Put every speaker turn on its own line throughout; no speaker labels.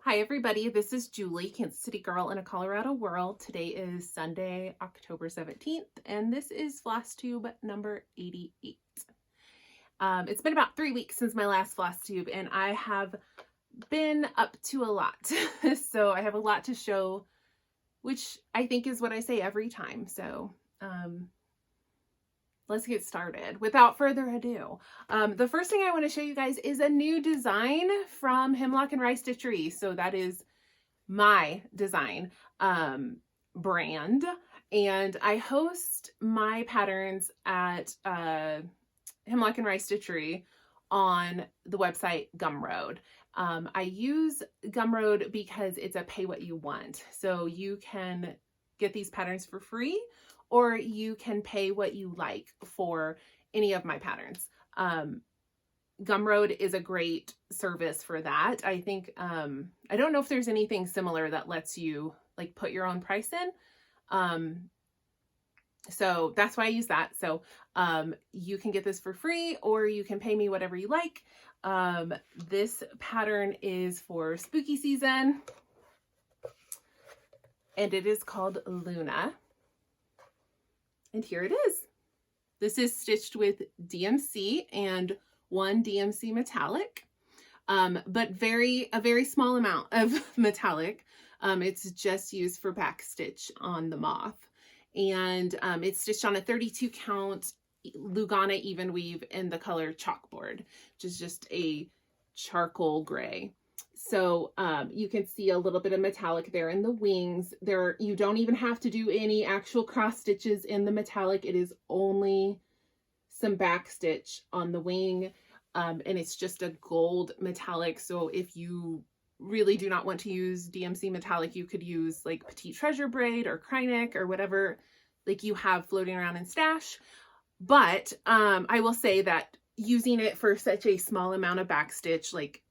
Hi everybody, this is Julie, Kansas City girl in a Colorado world. Today is Sunday, October 17th, and this is Flosstube number 88. It's been about 3 weeks since my last Flosstube, and I have been up to a lot. So I have a lot to show, which I think is what I say every time. So let's get started. Without further ado, the first thing I want to show you guys is a new design from Hemlock Rye Stitchery. So that is my design brand, and I host my patterns at Hemlock Rye Stitchery on the website Gumroad. I use Gumroad because it's a pay what you want. So you can get these patterns for free, or you can pay what you like for any of my patterns. Gumroad is a great service for that. I think, I don't know if there's anything similar that lets you like put your own price in. So that's why I use that. So you can get this for free, or you can pay me whatever you like. This pattern is for spooky season, and it is called Luna. And here it is. This is stitched with DMC and one DMC metallic, but a very small amount of metallic. It's just used for back stitch on the moth. And it's stitched on a 32 count Lugana even weave in the color Chalkboard, which is just a charcoal gray. So you can see a little bit of metallic there in the wings. You don't even have to do any actual cross stitches in the metallic. It is only some back stitch on the wing, and it's just a gold metallic. So if you really do not want to use DMC metallic, you could use like Petite Treasure braid or Krynic or whatever like you have floating around in stash. But I will say that using it for such a small amount of back stitch, like,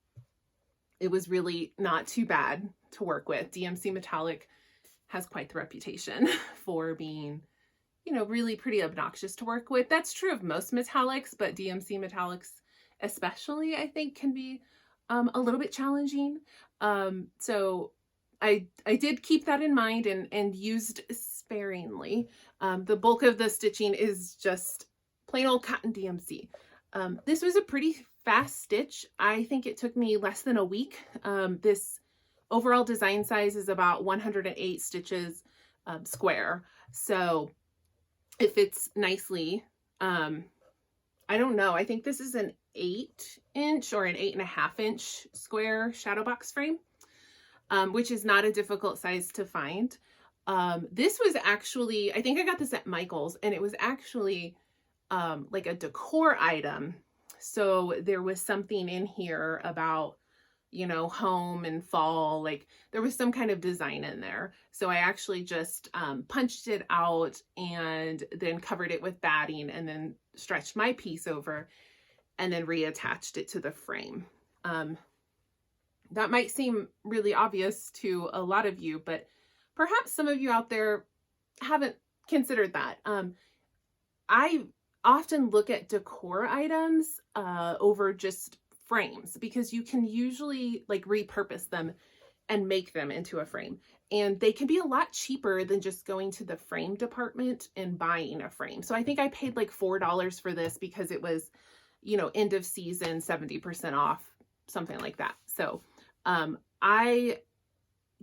it was really not too bad to work with. DMC metallic has quite the reputation for being, you know, really pretty obnoxious to work with. That's true of most metallics, but DMC metallics especially, I think, can be a little bit challenging. So I did keep that in mind and used sparingly. The bulk of the stitching is just plain old cotton DMC. This was a pretty fast stitch. I think it took me less than a week. This overall design size is about 108 stitches square. So it fits nicely. I don't know. I think this is an 8-inch or an 8.5-inch square shadow box frame, which is not a difficult size to find. This was actually, I think I got this at Michael's, and it was actually like a decor item. So there was something in here about, you know, home and fall, like there was some kind of design in there. So I actually just punched it out and then covered it with batting and then stretched my piece over and then reattached it to the frame. That might seem really obvious to a lot of you, but perhaps some of you out there haven't considered that. I often look at decor items over just frames, because you can usually like repurpose them and make them into a frame, and they can be a lot cheaper than just going to the frame department and buying a frame. So I think I paid like $4 for this because it was, you know, end of season, 70% off, something like that. So I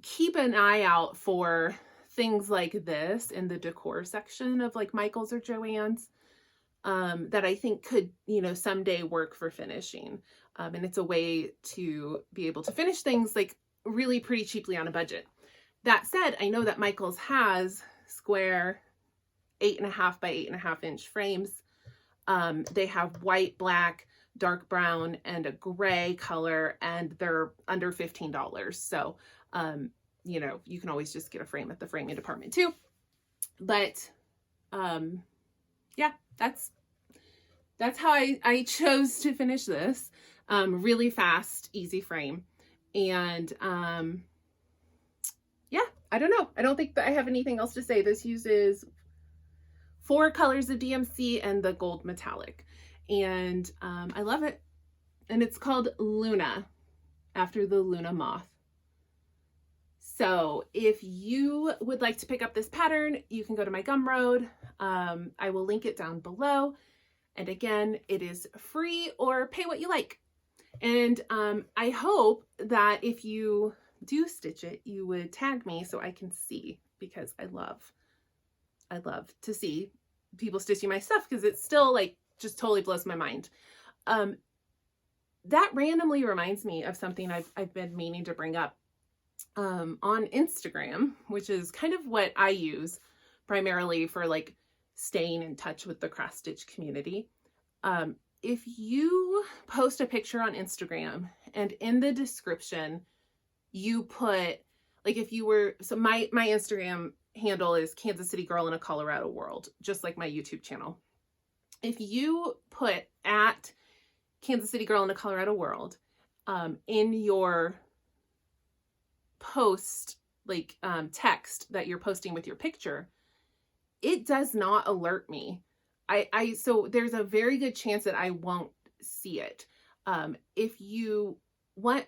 keep an eye out for things like this in the decor section of like Michael's or Joann's, that I think could, you know, someday work for finishing. And it's a way to be able to finish things like really pretty cheaply on a budget. That said, I know that Michael's has square 8.5 by 8.5 inch frames. They have white, black, dark brown, and a gray color, and they're under $15. So, you know, you can always just get a frame at the framing department too. But, yeah, that's how I chose to finish this. Really fast, easy frame. And, yeah, I don't know. I don't think that I have anything else to say. This uses 4 colors of DMC and the gold metallic. And, I love it. And it's called Luna, after the Luna moth. So if you would like to pick up this pattern, you can go to my Gumroad. I will link it down below. And again, it is free or pay what you like. And I hope that if you do stitch it, you would tag me so I can see, because I love to see people stitching my stuff, because it's still like just totally blows my mind. That randomly reminds me of something I've been meaning to bring up on Instagram, which is kind of what I use primarily for like staying in touch with the cross stitch community. If you post a picture on Instagram and in the description you put, like, if you were, so my Instagram handle is Kansas City Girl in a Colorado World, just like my YouTube channel. If you put at Kansas City Girl in a Colorado World in your post, like text that you're posting with your picture, it does not alert me. So there's a very good chance that I won't see it. If you want,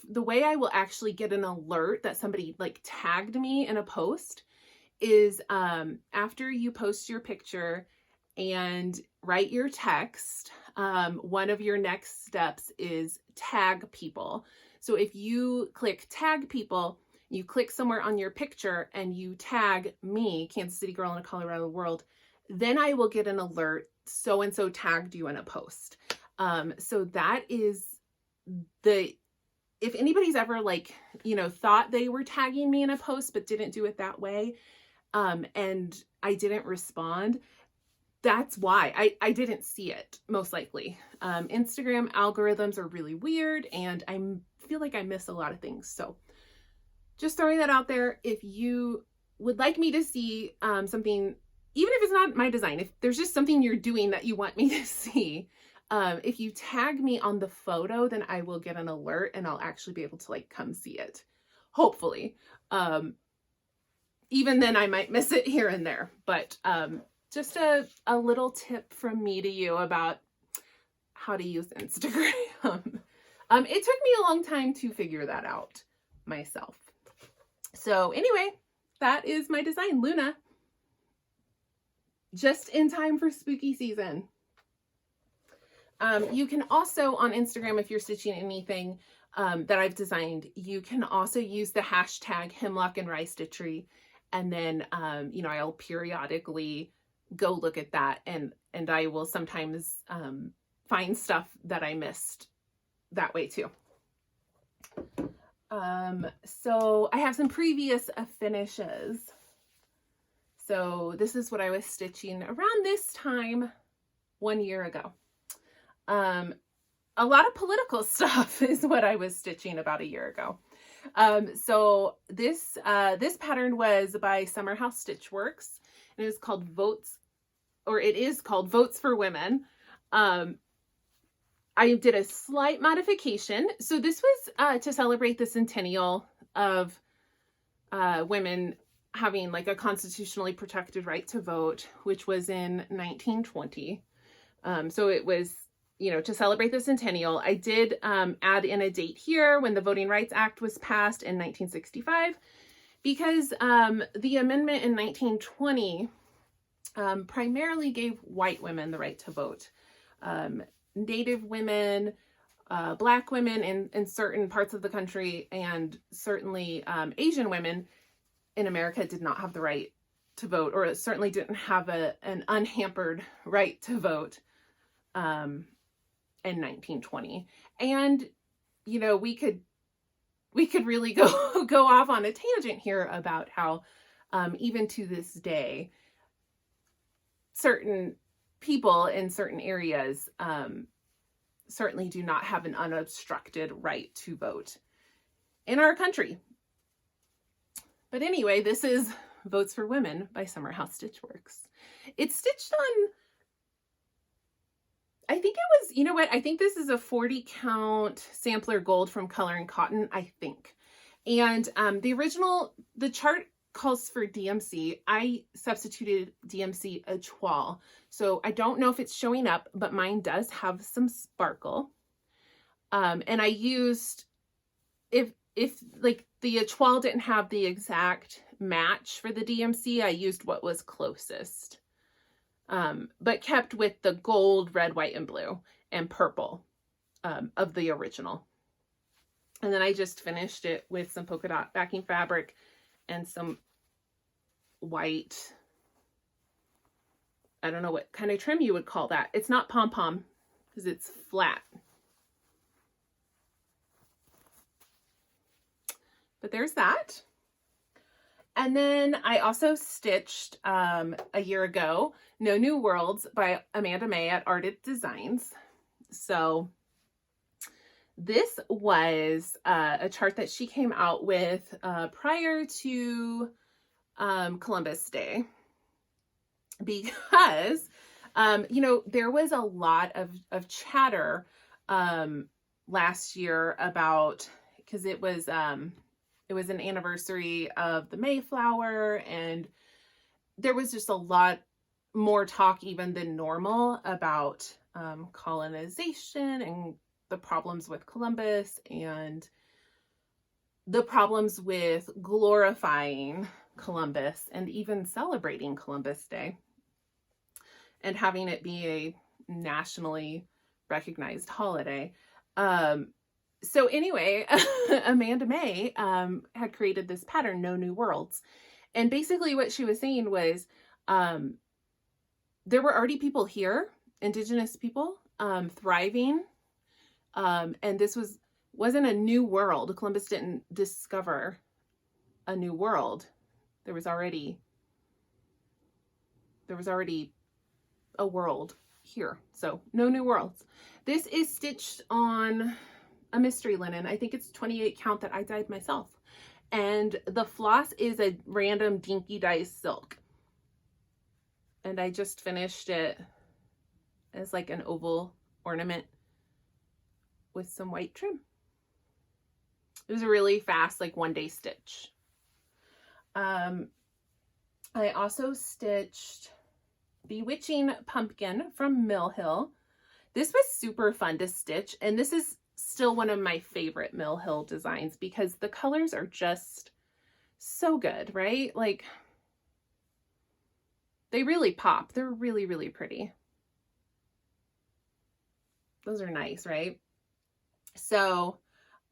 the way I will actually get an alert that somebody like tagged me in a post is after you post your picture and write your text, one of your next steps is tag people. So if you click tag people, you click somewhere on your picture and you tag me, Kansas City Girl in a Colorado World, then I will get an alert, so-and-so tagged you in a post. So that is if anybody's ever like, thought they were tagging me in a post, but didn't do it that way, and I didn't respond, that's why I didn't see it, most likely. Instagram algorithms are really weird, and I feel like I miss a lot of things. So just throwing that out there. If you would like me to see something, even if it's not my design, if there's just something you're doing that you want me to see, if you tag me on the photo, then I will get an alert and I'll actually be able to like come see it. Hopefully. Even then I might miss it here and there, but just a little tip from me to you about how to use Instagram. It took me a long time to figure that out myself. So anyway, that is my design, Luna. Just in time for spooky season. You can also on Instagram, if you're stitching anything that I've designed, you can also use the hashtag Hemlock and Rye Stitchery. And then, I'll periodically go look at that, and I will sometimes find stuff that I missed that way too. So I have some previous finishes. So this is what I was stitching around this time 1 year ago. A lot of political stuff is what I was stitching about a year ago. So this pattern was by Summer House Stitchworks, and it is called Votes for Women. I did a slight modification. So this was to celebrate the centennial of women having like a constitutionally protected right to vote, which was in 1920. So it was, to celebrate the centennial. I did add in a date here when the Voting Rights Act was passed in 1965, because the amendment in 1920 primarily gave white women the right to vote. Native women, Black women in certain parts of the country, and certainly Asian women in America did not have the right to vote, or certainly didn't have an unhampered right to vote in 1920. And, we could really go off on a tangent here about how even to this day, certain people in certain areas certainly do not have an unobstructed right to vote in our country. But anyway, this is Votes for Women by Summer House Stitchworks. It's stitched on, I think it was, I think this is a 40 count sampler gold from Color and Cotton, I think. And the chart calls for DMC. I substituted DMC Etoile. So I don't know if it's showing up, but mine does have some sparkle. And I used, if like the toile didn't have the exact match for the DMC, I used what was closest. But kept with the gold, red, white, and blue, and purple of the original. And then I just finished it with some polka dot backing fabric and some white, I don't know what kind of trim you would call that. It's not pom-pom because it's flat. But there's that. And then I also stitched a year ago, No New Worlds by Amanda May at Arted Designs. So this was a chart that she came out with prior to Columbus Day, because, you know, there was a lot of chatter last year about, because it was an anniversary of the Mayflower, and there was just a lot more talk even than normal about colonization and the problems with Columbus and the problems with glorifying Columbus and even celebrating Columbus Day and having it be a nationally recognized holiday. So anyway, Amanda May had created this pattern, No New Worlds. And basically what she was saying was there were already people here, Indigenous people, thriving. And this wasn't a new world. Columbus didn't discover a new world. There was already a world here. So no new worlds. This is stitched on a mystery linen. I think it's 28 count that I dyed myself. And the floss is a random Dinky Dye silk. And I just finished it as like an oval ornament with some white trim. It was a really fast, like 1-day stitch. I also stitched Bewitching Pumpkin from Mill Hill. This was super fun to stitch, and this is still one of my favorite Mill Hill designs because the colors are just so good, right? Like, they really pop. They're really, really pretty. Those are nice, right? So,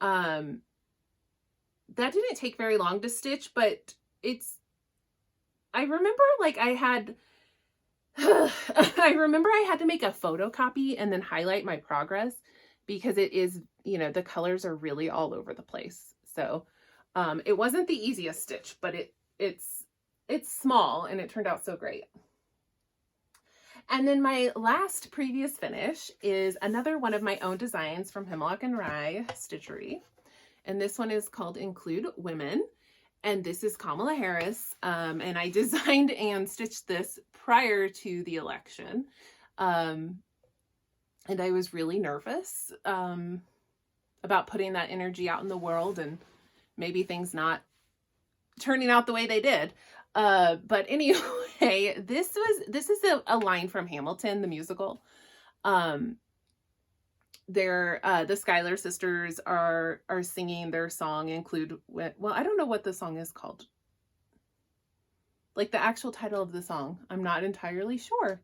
that didn't take very long to stitch, but I remember like I had to make a photocopy and then highlight my progress because it is, you know, the colors are really all over the place. So, it wasn't the easiest stitch, but it's small and it turned out so great. And then my last previous finish is another one of my own designs from Hemlock Rye Stitchery. And this one is called Include Women. And this is Kamala Harris. And I designed and stitched this prior to the election. And I was really nervous about putting that energy out in the world and maybe things not turning out the way they did. But anyway, this is a line from Hamilton, the musical. The Schuyler sisters are singing their song Include, well, I don't know what the song is called. Like the actual title of the song, I'm not entirely sure.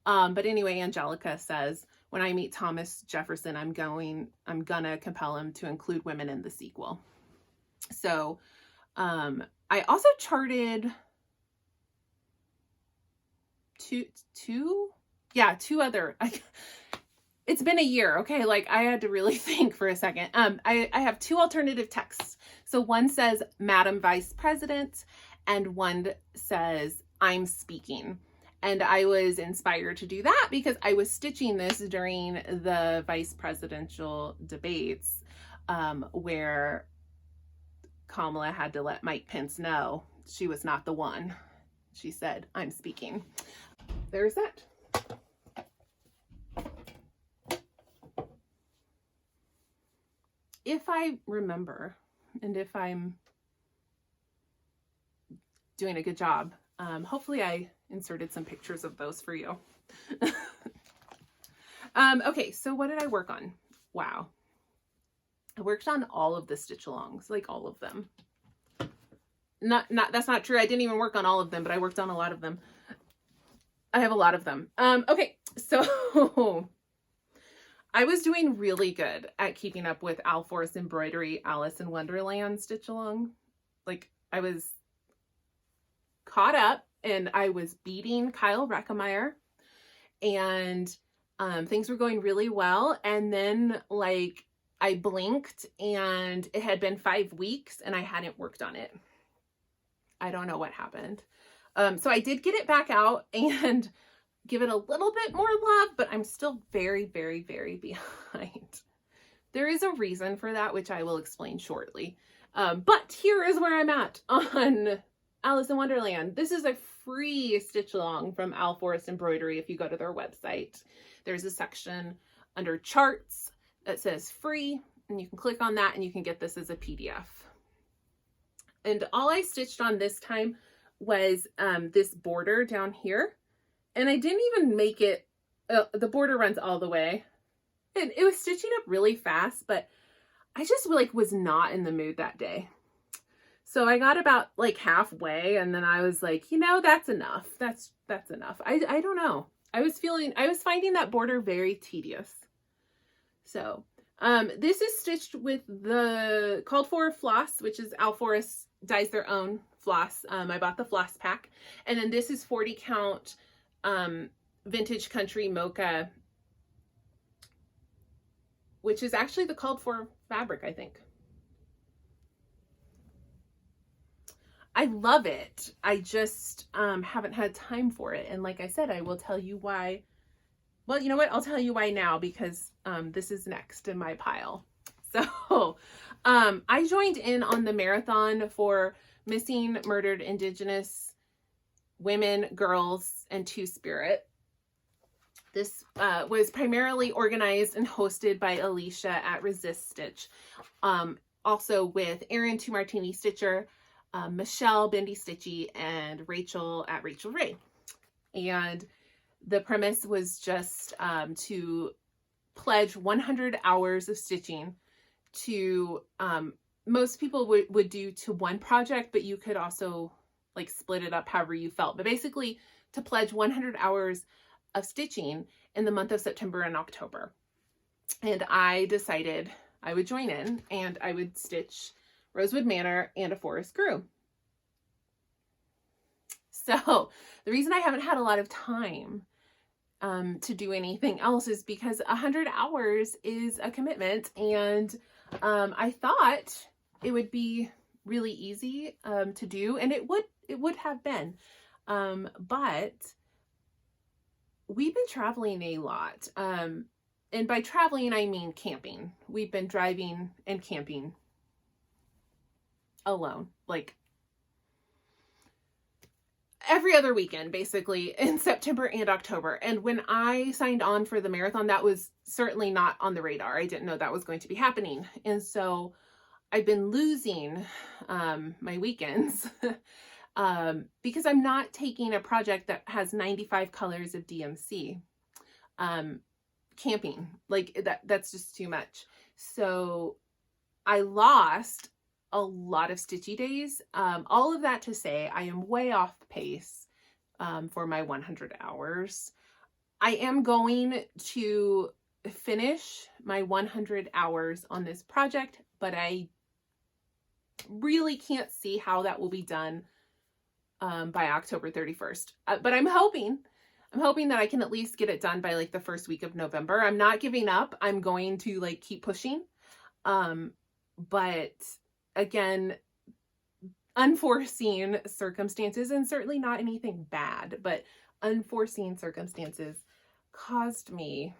But anyway, Angelica says, when I meet Thomas Jefferson, I'm gonna compel him to include women in the sequel. So, I also charted two other, it's been a year, okay? Like I had to really think for a second. I have 2 alternative texts. So one says, Madam Vice President, and one says, I'm speaking. And I was inspired to do that because I was stitching this during the vice presidential debates, where Kamala had to let Mike Pence know she was not the one. She said, I'm speaking. There's that. If I remember, and if I'm doing a good job, hopefully I inserted some pictures of those for you. Okay, so what did I work on? Wow. I worked on all of the stitch alongs, like all of them. That's not true. I didn't even work on all of them, but I worked on a lot of them. I have a lot of them. Okay, so I was doing really good at keeping up with Al Forrest Embroidery Alice in Wonderland stitch along. Like, I was caught up and I was beating Kyle Reckemeyer, and things were going really well. And then, like, I blinked and it had been 5 weeks and I hadn't worked on it. I don't know what happened. So I did get it back out and give it a little bit more love, but I'm still very, very, very behind. There is a reason for that, which I will explain shortly. But here is where I'm at on Alice in Wonderland. This is a free stitch along from Al Forrest Embroidery. If you go to their website, there's a section under charts that says free, and you can click on that and you can get this as a PDF. And all I stitched on this time was this border down here. And I didn't even make it, the border runs all the way. And it was stitching up really fast, but I just like was not in the mood that day. So I got about like halfway and then I was like, you know, that's enough. That's enough. I don't know. I was finding that border very tedious. So this is stitched with the called for floss, which is Al Forrest dyes their own floss. I bought the floss pack. And then this is 40 count Vintage Country Mocha, which is actually the called for fabric, I think. I love it. I just haven't had time for it. And like I said, I will tell you why. Well, you know what? I'll tell you why now, because this is next in my pile. So I joined in on the marathon for missing, murdered Indigenous women, girls, and Two-Spirit. This was primarily organized and hosted by Alicia at Resist Stitch. Also with Erin Two Martini Stitcher, Michelle Bendy Stitchy, and Rachel at Rachel Ray. And the premise was just to pledge 100 hours of stitching to, most people would do to one project, but you could also like split it up however you felt. But basically to pledge 100 hours of stitching in the month of September and October. And I decided I would join in and I would stitch Rosewood Manor and A Forest Grew. So the reason I haven't had a lot of time to do anything else is because 100 hours is a commitment, and I thought it would be really easy to do, and it would have been, but we've been traveling a lot, and by traveling I mean camping. We've been driving and camping alone, like every other weekend, basically, in September and October. And when I signed on for the marathon, that was certainly not on the radar. I didn't know that was going to be happening. And so I've been losing my weekends because I'm not taking a project that has 95 colors of DMC. Camping, like that's just too much. So I lost a lot of stitchy days. All of that to say, I am way off pace for my 100 hours. I am going to finish my 100 hours on this project, but I really can't see how that will be done by October 31st. But I'm hoping that I can at least get it done by like the first week of November. I'm not giving up. I'm going to like keep pushing. But again, unforeseen circumstances, and certainly not anything bad, but unforeseen circumstances caused me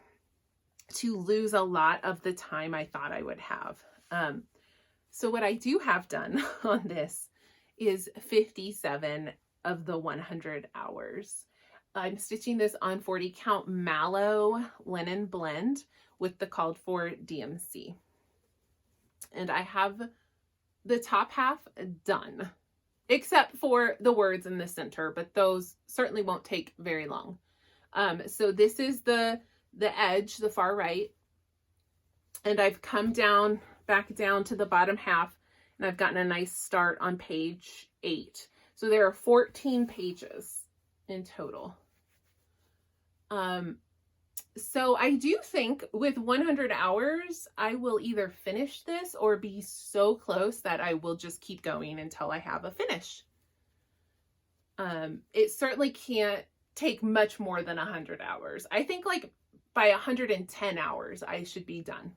to lose a lot of the time I thought I would have. So what I do have done on this is 57 of the 100 hours. I'm stitching this on 40 count mallow linen blend with the called for DMC. And I have the top half done, except for the words in the center, but those certainly won't take very long. So this is the edge, the far right, and I've come down back down to the bottom half, and I've gotten a nice start on page 8. So there are 14 pages in total. So I do think with 100 hours, I will either finish this or be so close that I will just keep going until I have a finish. It certainly can't take much more than 100 hours. I think like by 110 hours, I should be done.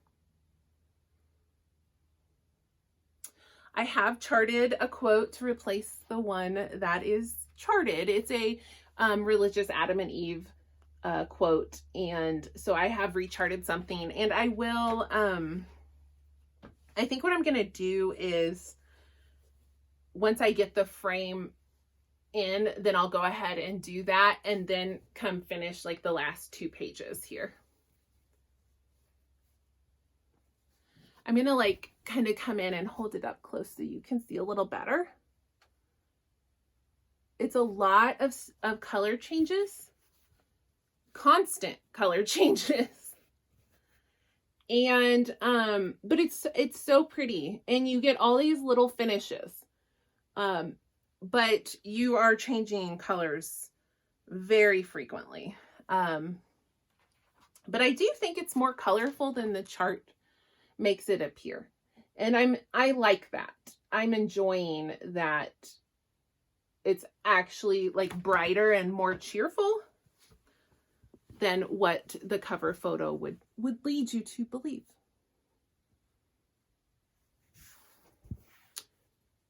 I have charted a quote to replace the one that is charted. It's a religious Adam and Eve quote, and so I have recharted something, and I will I think what I'm gonna do is once I get the frame in, then I'll go ahead and do that and then come finish like the last 2 pages here. I'm gonna like kind of come in and hold it up close so you can see a little better. It's a lot of color changes, constant color changes. And but it's so pretty, and you get all these little finishes. But you are changing colors very frequently. But I do think it's more colorful than the chart makes it appear. And I like that. I'm enjoying that it's actually like brighter and more cheerful than what the cover photo would lead you to believe.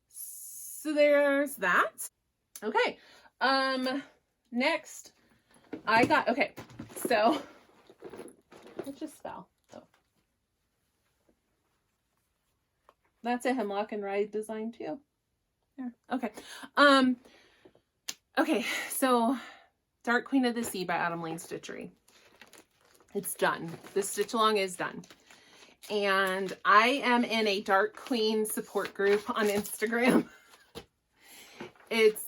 So there's that. Okay. Next okay. So it just fell. Oh. That's a Hemlock and Rye design too. Yeah. Okay. Okay. So Dark Queen of the Sea by Autumn Lane Stitchery. It's done. The stitch along is done. And I am in a Dark Queen support group on Instagram. It's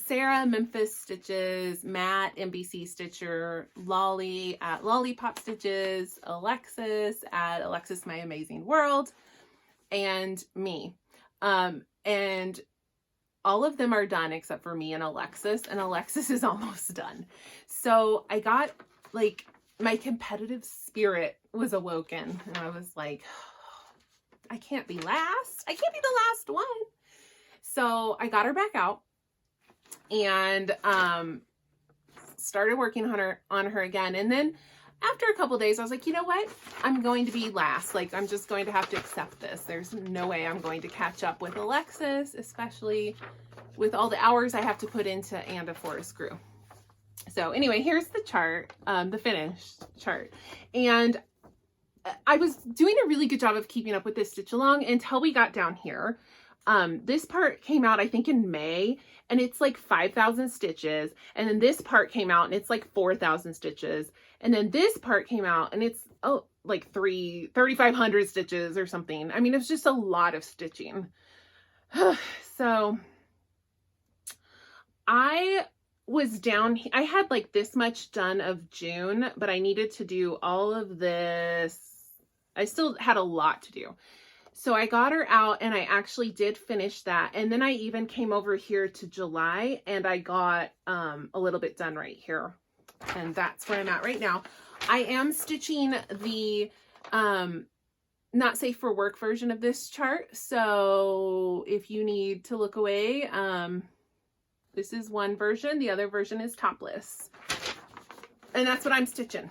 Sarah, Memphis Stitches, Matt, MBC Stitcher, Lolly at Lollipop Stitches, Alexis at Alexis My Amazing World, and me. And all of them are done except for me and Alexis is almost done. So I got like my competitive spirit was awoken, and I was like, I can't be last. I can't be the last one. So I got her back out and started working on her again. And then after a couple days, I was like, you know what? I'm going to be last. Like, I'm just going to have to accept this. There's no way I'm going to catch up with Alexis, especially with all the hours I have to put into And a Forest Grew. So anyway, here's the chart, the finished chart. And I was doing a really good job of keeping up with this stitch along until we got down here. This part came out, I think, in May, and it's like 5,000 stitches. And then this part came out and it's like 4,000 stitches. And then this part came out and it's, like 3,500 stitches or something. I mean, it's just a lot of stitching. So I was down, I had like this much done of June, but I needed to do all of this. I still had a lot to do. So I got her out and I actually did finish that. And then I even came over here to July and I got a little bit done right here. And that's where I'm at right now. I am stitching the not safe for work version of this chart. So if you need to look away, this is one version. The other version is topless. And that's what I'm stitching.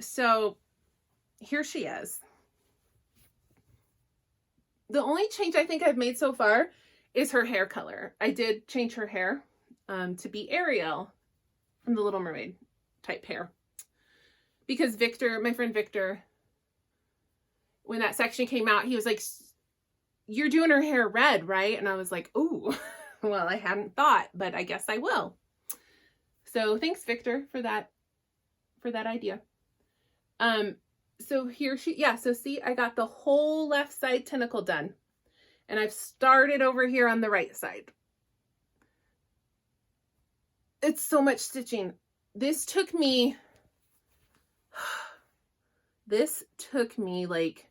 So here she is. The only change I think I've made so far is her hair color. I did change her hair to be Ariel from the Little Mermaid type hair. Because Victor, my friend Victor, when that section came out, he was like, you're doing her hair red, right? And I was like, ooh, well, I hadn't thought, but I guess I will. So thanks, Victor, for that idea. So here so see, I got the whole left side tentacle done. And I've started over here on the right side. It's so much stitching. This took me This took me like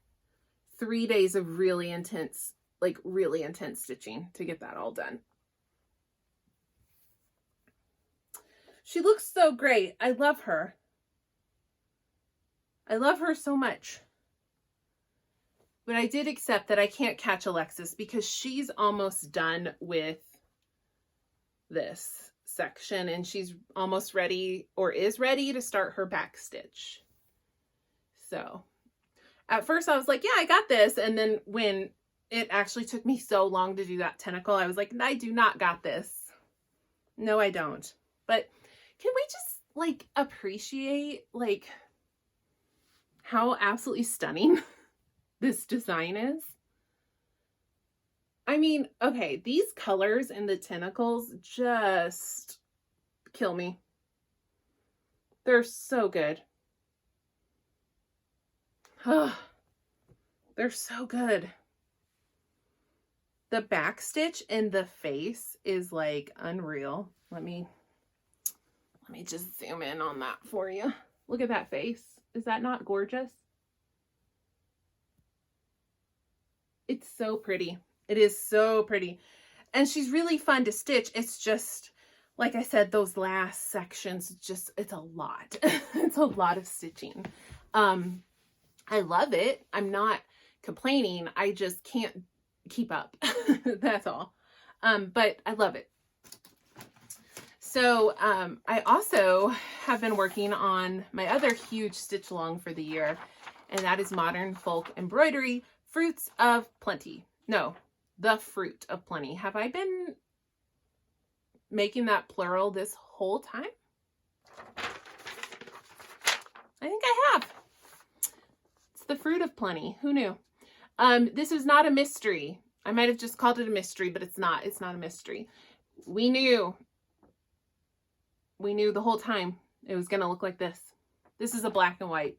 3 days of really intense stitching to get that all done. She looks so great. I love her. I love her so much. But I did accept that I can't catch Alexis because she's almost done with this section and she's almost ready or is ready to start her back stitch. So at first I was like, yeah, I got this. And then when it actually took me so long to do that tentacle, I was like, I do not got this. No, I don't. But can we just like appreciate like how absolutely stunning this design is? I mean, okay, these colors and the tentacles just kill me. They're so good. Oh, they're so good. The back stitch in the face is like unreal. Let me just zoom in on that for you. Look at that face. Is that not gorgeous? It's so pretty. It is so pretty. And she's really fun to stitch. It's just, like I said, those last sections, it's a lot. It's a lot of stitching. I love it. I'm not complaining. I just can't keep up. That's all. But I love it. So I also have been working on my other huge stitch along for the year, and that is Modern Folk Embroidery Fruits of Plenty. No, the Fruit of Plenty. Have I been making that plural this whole time? I think I have. It's the Fruit of Plenty. Who knew? This is not a mystery. I might have just called it a mystery, but it's not. It's not a mystery. We knew the whole time it was going to look like this. This is a black and white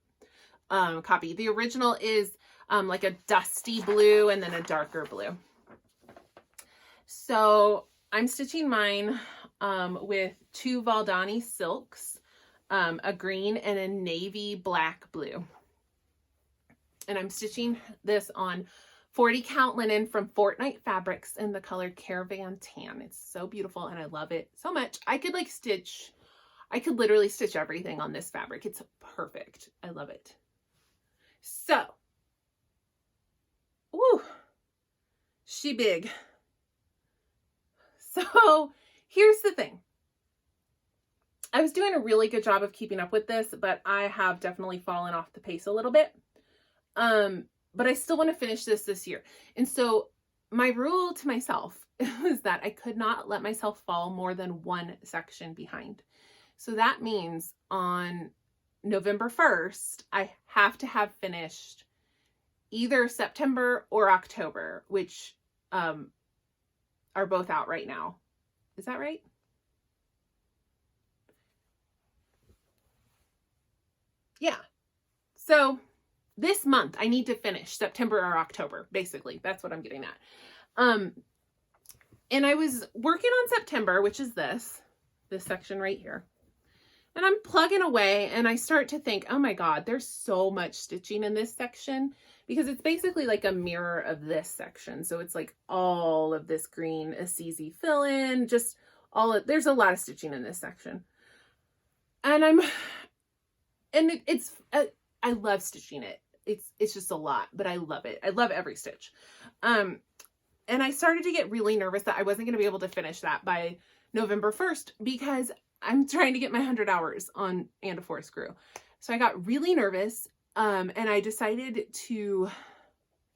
copy. The original is like a dusty blue and then a darker blue. So I'm stitching mine with 2 Valdani silks, a green and a navy black blue. And I'm stitching this on 40 count linen from Fortnite Fabrics in the color Caravan Tan. It's so beautiful and I love it so much. I could literally stitch everything on this fabric. It's perfect. I love it. So, woo, she big. So here's the thing. I was doing a really good job of keeping up with this, but I have definitely fallen off the pace a little bit. But I still want to finish this year. And so my rule to myself was that I could not let myself fall more than 1 section behind. So that means on November 1st, I have to have finished either September or October, which are both out right now. Is that right? Yeah. So this month I need to finish September or October, basically. That's what I'm getting at. And I was working on September, which is this section right here. And I'm plugging away and I start to think, oh my God, there's so much stitching in this section because it's basically like a mirror of this section. So it's like all of this green Assisi fill-in, just there's a lot of stitching in this section. And I love stitching it. It's just a lot, but I love it. I love every stitch. And I started to get really nervous that I wasn't going to be able to finish that by November 1st because I'm trying to get my 100 hours on And a Four Screw. So I got really nervous and I decided to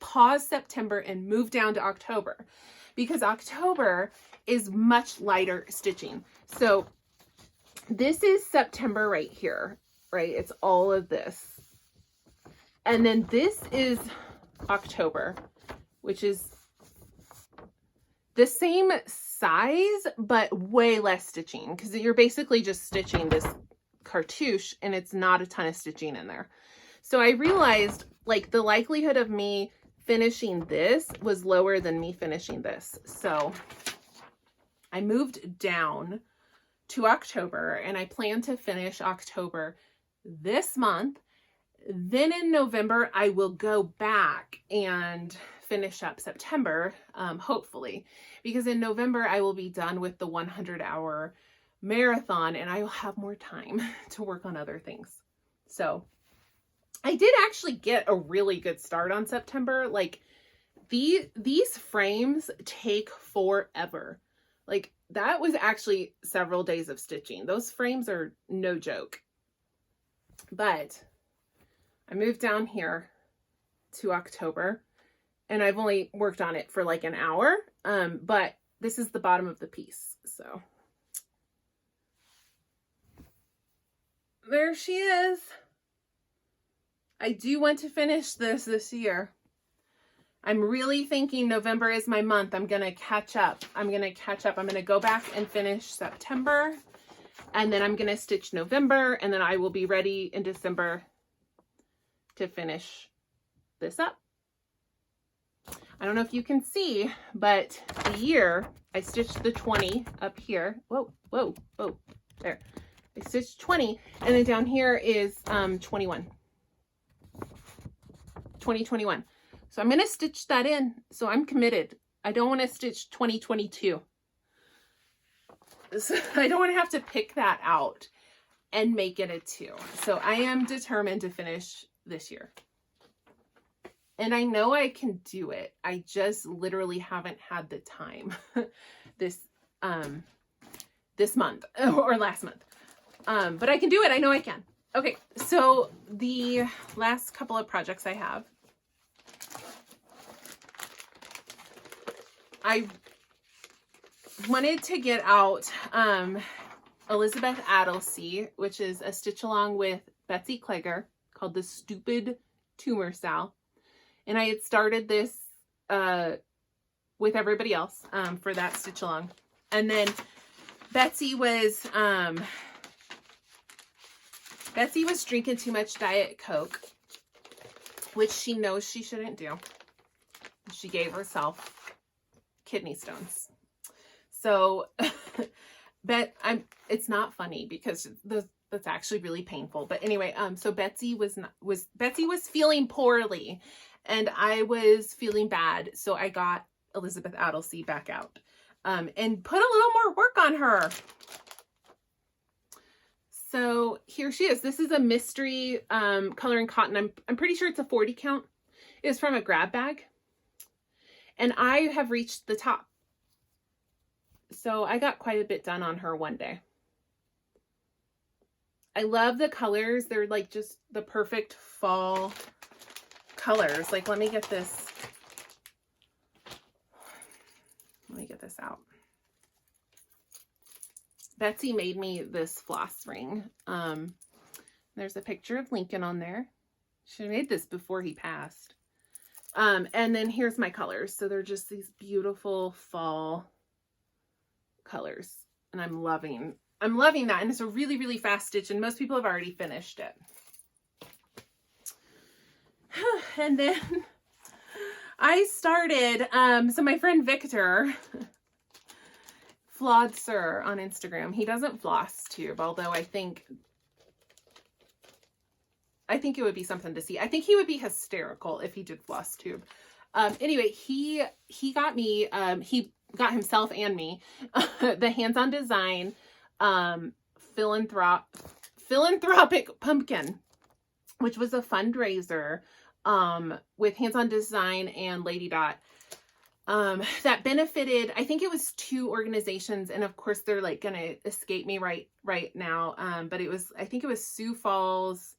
pause September and move down to October because October is much lighter stitching. So this is September right here, right? It's all of this. And then this is October, which is the same size, but way less stitching because you're basically just stitching this cartouche and it's not a ton of stitching in there. So I realized like the likelihood of me finishing this was lower than me finishing this. So I moved down to October and I plan to finish October this month. Then in November, I will go back and finish up September, hopefully, because in November I will be done with the 100-hour marathon and I will have more time to work on other things. So I did actually get a really good start on September. Like these frames take forever. Like that was actually several days of stitching. Those frames are no joke. But I moved down here to October and I've only worked on it for like an hour. But this is the bottom of the piece. So there she is. I do want to finish this year. I'm really thinking November is my month. I'm going to catch up. I'm going to go back and finish September. And then I'm going to stitch November. And then I will be ready in December to finish this up. I don't know if you can see, but the year I stitched the 20 up here. Whoa, whoa, whoa. There. I stitched 20. And then down here is 21. 2021. So I'm going to stitch that in. So I'm committed. I don't want to stitch 2022. So I don't want to have to pick that out and make it a 2. So I am determined to finish this year. And I know I can do it. I just literally haven't had the time this month or last month. But I can do it. I know I can. Okay, so the last couple of projects I have, I wanted to get out Elizabeth Adelsey, which is a stitch along with Betsy Kleger called The Stupid Tumor Sal. And I had started this with everybody else for that stitch along. And then Betsy was drinking too much Diet Coke, which she knows she shouldn't do. She gave herself kidney stones. So, it's not funny because that's actually really painful. But anyway, so Betsy was feeling poorly and I was feeling bad. So I got Elizabeth Adelsey back out, and put a little more work on her. So here she is. This is a mystery coloring cotton. I'm pretty sure it's a 40 count. It's from a grab bag. And I have reached the top. So I got quite a bit done on her one day. I love the colors. They're like just the perfect fall colors. Like, let me get this out. Betsy made me this floss ring. There's a picture of Lincoln on there. She made this before he passed. And then here's my colors. So they're just these beautiful fall colors. And I'm loving that. And it's a really, really fast stitch. And most people have already finished it. And then I started, so my friend Victor, Flosstube on Instagram, he doesn't Flosstube, although I think it would be something to see. I think he would be hysterical if he did Flosstube. Anyway, he got me, he got himself and me, the Hands-On Design philanthropic pumpkin, which was a fundraiser with Hands-On Design and Lady Dot that benefited, I think it was 2 organizations, and of course they're like gonna escape me right now, but I think it was Sioux Falls,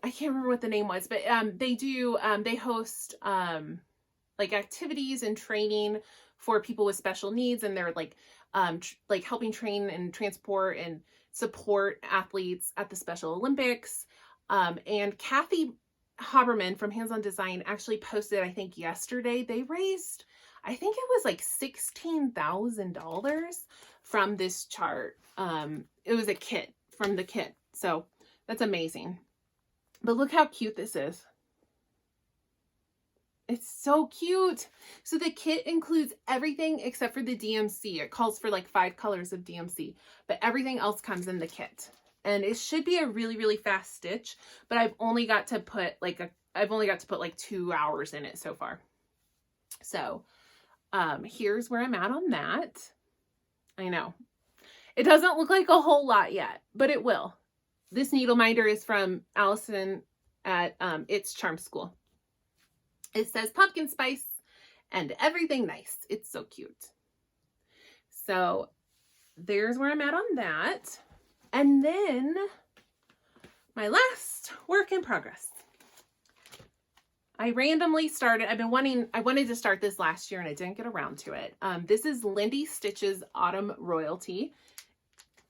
I can't remember what the name was, but they host like activities and training for people with special needs, and they're like helping train and transport and support athletes at the Special Olympics. And Kathy Haberman from Hands-On Design actually posted, I think yesterday, they raised, I think it was like $16,000 from this chart. It was a kit from the kit. So that's amazing. But look how cute this is. It's so cute. So the kit includes everything except for the DMC. It calls for like 5 colors of DMC, but everything else comes in the kit. and it should be a really, really fast stitch, but I've only got to put like 2 hours in it so far. So, here's where I'm at on that. I know it doesn't look like a whole lot yet, but it will. This needle minder is from Allison at It's Charm School. It says pumpkin spice and everything nice. It's so cute. So there's where I'm at on that. And then my last work in progress. I randomly started, I wanted to start this last year and I didn't get around to it. This is Lindy Stitch's Autumn Royalty.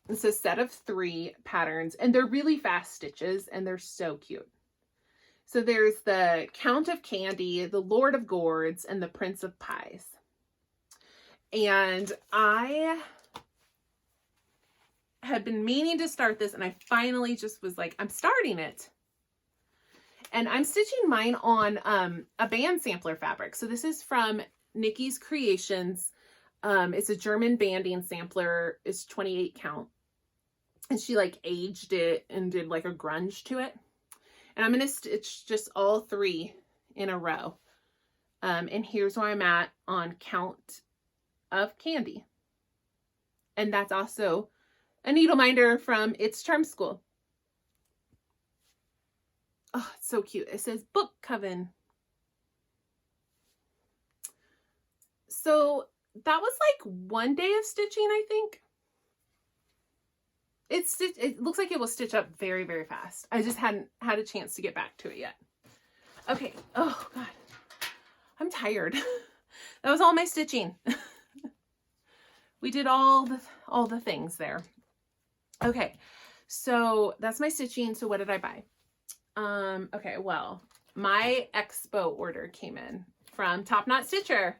It's a set of 3 patterns and they're really fast stitches and they're so cute. So there's the Count of Candy, the Lord of Gourds, and the Prince of Pies. And I had been meaning to start this and I finally just was like, I'm starting it. And I'm stitching mine on a band sampler fabric. So this is from Nikki's Creations. It's a German banding sampler. It's 28 count. And she like aged it and did like a grunge to it. And I'm going to stitch just all 3 in a row. And here's where I'm at on Count of Candy. And that's also a needle minder from It's Charm School. Oh, it's so cute. It says Book Coven. So that was like 1 day of stitching, I think. It looks like it will stitch up very, very fast. I just hadn't had a chance to get back to it yet. Okay. Oh, God. I'm tired. That was all my stitching. We did all the things there. Okay. So that's my stitching. So what did I buy? Okay, well, my Expo order came in from Top Knot Stitcher.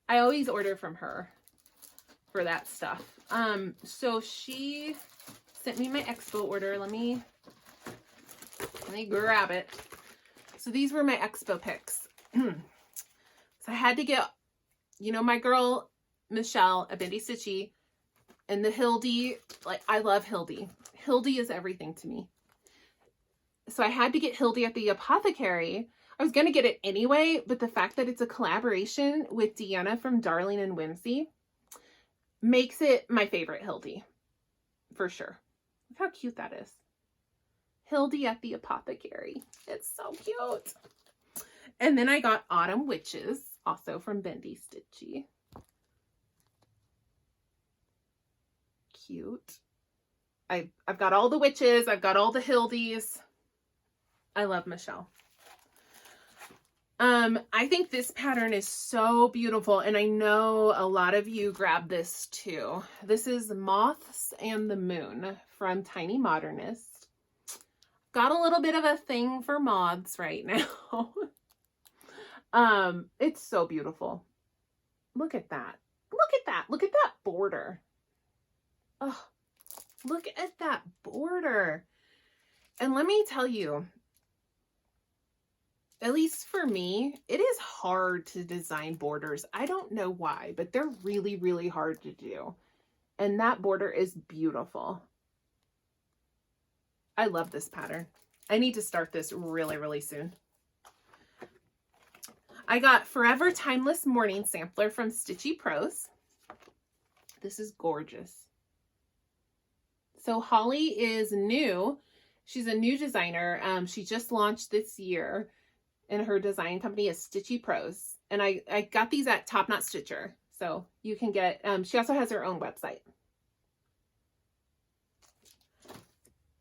I always order from her for that stuff. So she sent me my Expo order. Let me grab it. So these were my Expo picks. So I had to get, you know, my girl, Michelle at Bendy Stitchy, and the Hildy. Like, I love Hildy. Hildy is everything to me. So I had to get Hildy at the Apothecary. I was going to get it anyway, but the fact that it's a collaboration with Deanna from Darling and Whimsy makes it my favorite Hildy, for sure. Look how cute that is. Hildy at the Apothecary. It's so cute. And then I got Autumn Witches, also from Bendy Stitchy. Cute. I've got all the witches. I've got all the Hildies. I love Michelle. I think this pattern is so beautiful, and I know a lot of you grab this too. This is Moths and the Moon from Tiny Modernist. Got a little bit of a thing for moths right now. It's so beautiful. Look at that. Look at that. Look at that border. Oh, look at that border. And let me tell you, at least for me, it is hard to design borders. I don't know why, but they're really, really hard to do. And that border is beautiful. I love this pattern. I need to start this really, really soon. I got Forever Timeless Morning Sampler from Stitchy Pros. This is gorgeous. So Holly is new. She's a new designer. She just launched this year. And her design company is Stitchy Pros. And I got these at Top Knot Stitcher. So you can get, she also has her own website.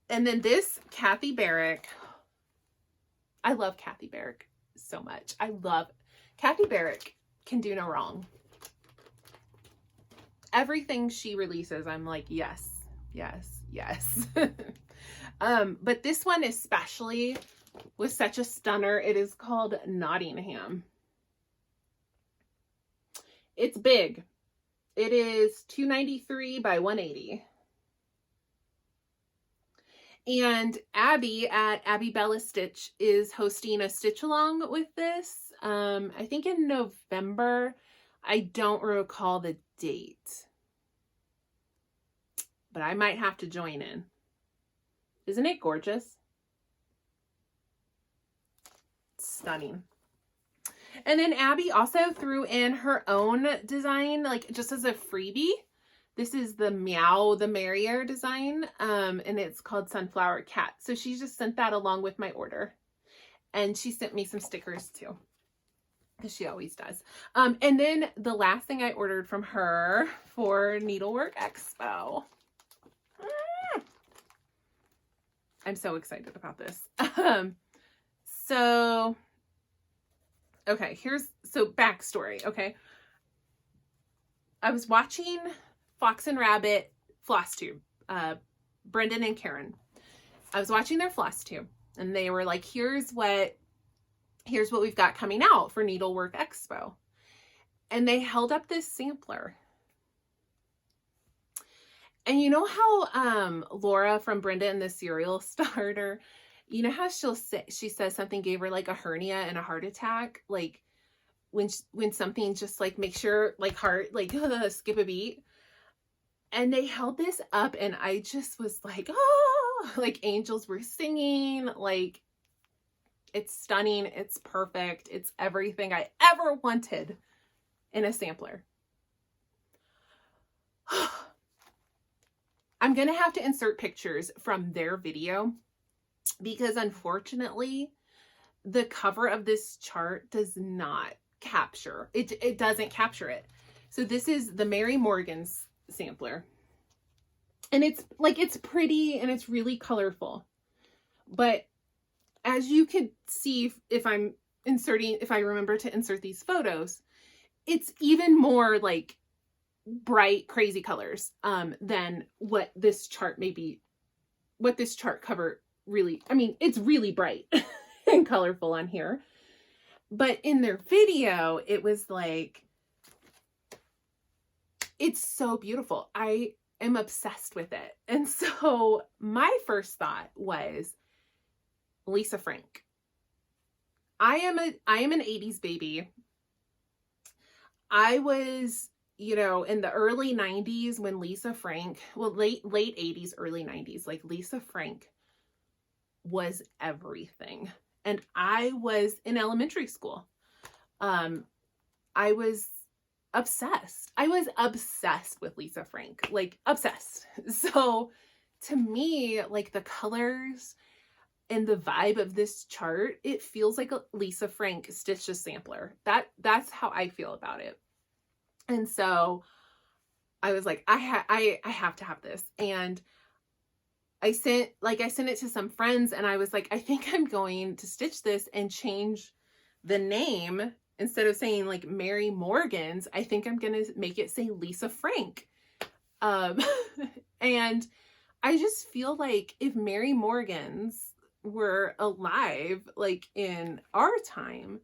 And then this, Kathy Barrick. I love Kathy Barrick so much. I love, Kathy Barrick can do no wrong. Everything she releases, I'm like, yes, yes, yes. But this one especially was such a stunner. It is called Nottingham. It's big. It is 293 by 180. And Abby at Abby Bella Stitch is hosting a stitch along with this. I think in November. I don't recall the date. but I might have to join in. Isn't it gorgeous? Stunning. And then Abby also threw in her own design, like just as a freebie. This is the Meow the Merrier design, and it's called Sunflower Cat. So she just sent that along with my order. And she sent me some stickers too, because she always does. And then the last thing I ordered from her for Needlework Expo. I'm so excited about this. Okay, so backstory, okay? I was watching Fox and Rabbit Flosstube, Brendan and Karen. I was watching their Flosstube, and they were like, here's what we've got coming out for Needlework Expo. And they held up this sampler. And you know how Laura from Brenda and the Cereal Starter, you know how she says something gave her like a hernia and a heart attack? Like when something just like makes your like heart like skip a beat. And they held this up and I just was like, oh, like angels were singing. Like, it's stunning. It's perfect. It's everything I ever wanted in a sampler. I'm going to have to insert pictures from their video because unfortunately the cover of this chart does not capture it. Doesn't capture it. So this is the Mary Morgan's sampler, and it's pretty and it's really colorful, but as you can see, if I remember to insert these photos, it's even more like bright, crazy colors than what this chart cover really, I mean, it's really bright and colorful on here. But in their video, it was like, it's so beautiful. I am obsessed with it. And so my first thought was Lisa Frank. I am an 80s baby. I was, in the early 90s when Lisa Frank, well, late 80s, early 90s, like Lisa Frank was everything. And I was in elementary school. I was obsessed. I was obsessed with Lisa Frank, like obsessed. So to me, like the colors and the vibe of this chart, it feels like a Lisa Frank stitched a sampler. That's how I feel about it. And so I was like, I have to have this. And I sent it to some friends and I was like, I think I'm going to stitch this and change the name. Instead of saying like Mary Morgan's, I think I'm going to make it say Lisa Frank. And I just feel like if Mary Morgan's were alive, like in our time,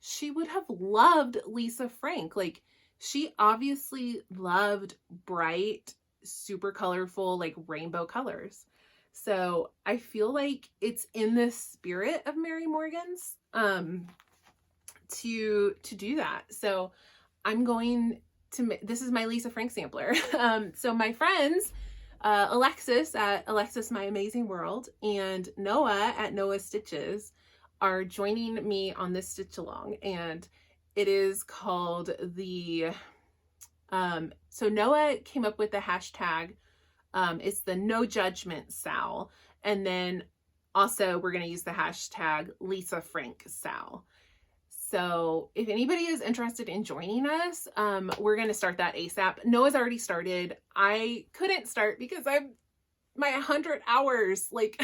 she would have loved Lisa Frank. Like, she obviously loved bright, super colorful, like rainbow colors. So I feel like it's in the spirit of Mary Morgan's to do that. So I'm going to, this is my Lisa Frank sampler. So my friends, Alexis at Alexis My Amazing World and Noah at Noah Stitches are joining me on this stitch along, and it is called the, so Noah came up with the hashtag, it's the No Judgment Sal. And then also we're going to use the hashtag Lisa Frank Sal. So if anybody is interested in joining us, we're going to start that ASAP. Noah's already started. I couldn't start because I'm my 100 hours like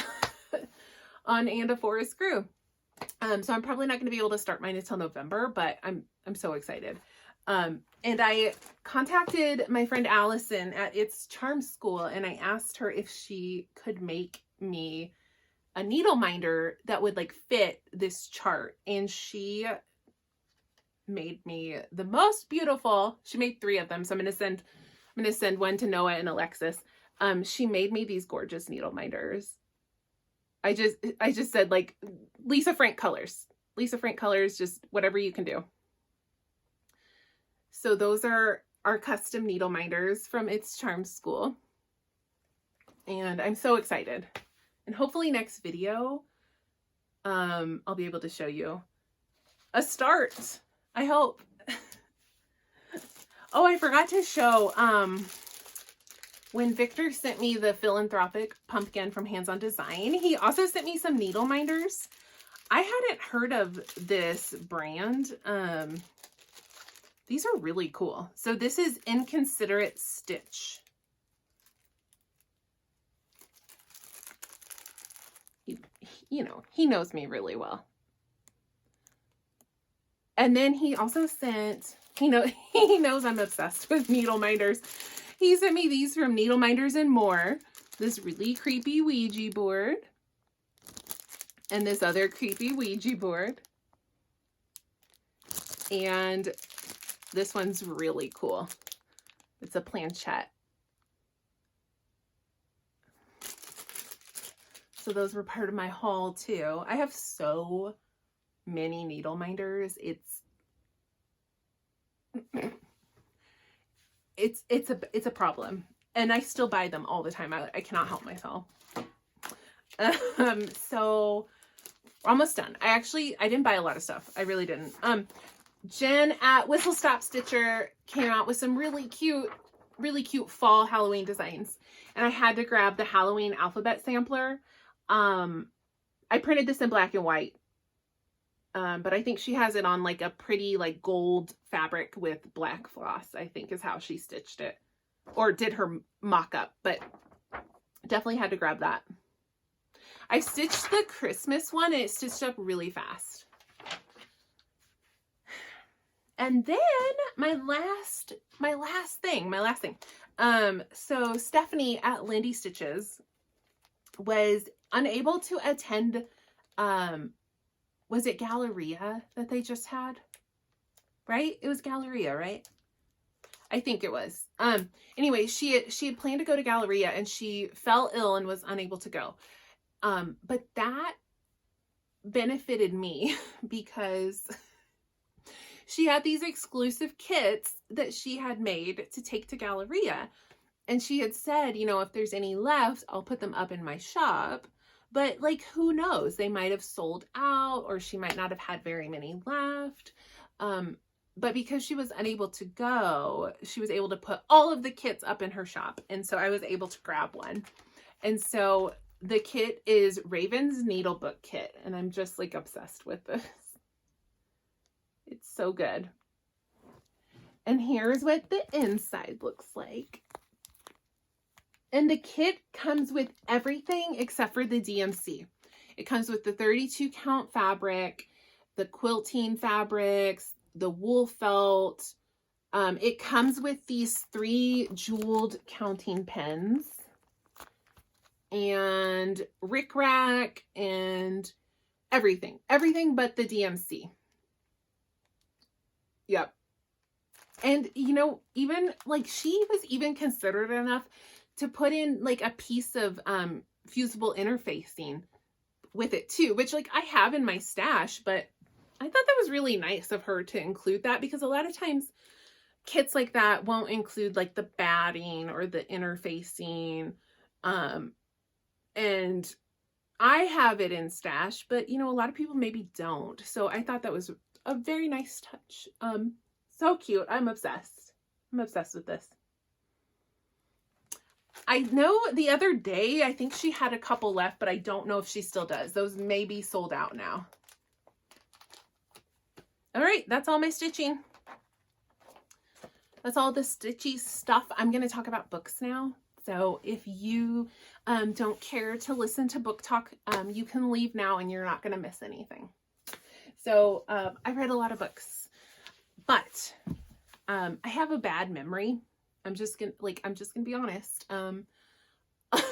on And a Forest Grew. So I'm probably not going to be able to start mine until November, but I'm so excited. And I contacted my friend Allison at It's Charm School, and I asked her if she could make me a needle minder that would like fit this chart. And she made me the most beautiful, she made 3 of them. So I'm going to send one to Noah and Alexis. She made me these gorgeous needle minders. I just said like Lisa Frank colors, just whatever you can do. So those are our custom needle minders from It's Charm School. And I'm so excited. And hopefully next video, I'll be able to show you a start. I hope. Oh, I forgot to show, when Victor sent me the philanthropic pumpkin from Hands On Design, he also sent me some needle minders. I hadn't heard of this brand. These are really cool. So this is Inconsiderate Stitch. You know, he knows me really well. And then he also sent, he knows I'm obsessed with needle minders. He sent me these from Needle Minders and More. This really creepy Ouija board. And this other creepy Ouija board. And this one's really cool. It's a planchette. So those were part of my haul too. I have so many needle minders. It's a problem. And I still buy them all the time. I cannot help myself. So we're almost done. I didn't buy a lot of stuff. I really didn't. Jen at Whistle Stop Stitcher came out with some really cute fall Halloween designs. And I had to grab the Halloween alphabet sampler. I printed this in black and white. But I think she has it on like a pretty like gold fabric with black floss, I think is how she stitched it. Or did her mock-up, but definitely had to grab that. I stitched the Christmas one and it stitched up really fast. And then my last thing. So Stephanie at Lindy Stitches was unable to attend, was it Galleria that they just had? Right? It was Galleria, right? I think it was. Anyway, she had planned to go to Galleria and she fell ill and was unable to go. But that benefited me because she had these exclusive kits that she had made to take to Galleria. And she had said, you know, if there's any left, I'll put them up in my shop. But like, who knows? They might have sold out or she might not have had very many left. But because she was unable to go, she was able to put all of the kits up in her shop. And so I was able to grab one. And so the kit is Raven's Needlebook Kit. And I'm just like obsessed with this. It's so good. And here's what the inside looks like. And the kit comes with everything except for the DMC. It comes with the 32 count fabric, the quilting fabrics, the wool felt. It comes with these 3 jeweled counting pens and rickrack and everything but the DMC. Yep. And you know, even like she was even considerate enough to put in like a piece of fusible interfacing with it too, which like I have in my stash, but I thought that was really nice of her to include that because a lot of times kits like that won't include like the batting or the interfacing. And I have it in stash, but you know, a lot of people maybe don't. So I thought that was a very nice touch. So cute. I'm obsessed. I'm obsessed with this. I know the other day, I think she had a couple left, but I don't know if she still does. Those may be sold out now. All right, that's all my stitching. That's all the stitchy stuff. I'm going to talk about books now. So if you don't care to listen to book talk, you can leave now and you're not going to miss anything. So I read a lot of books, but I have a bad memory. I'm just gonna be honest. A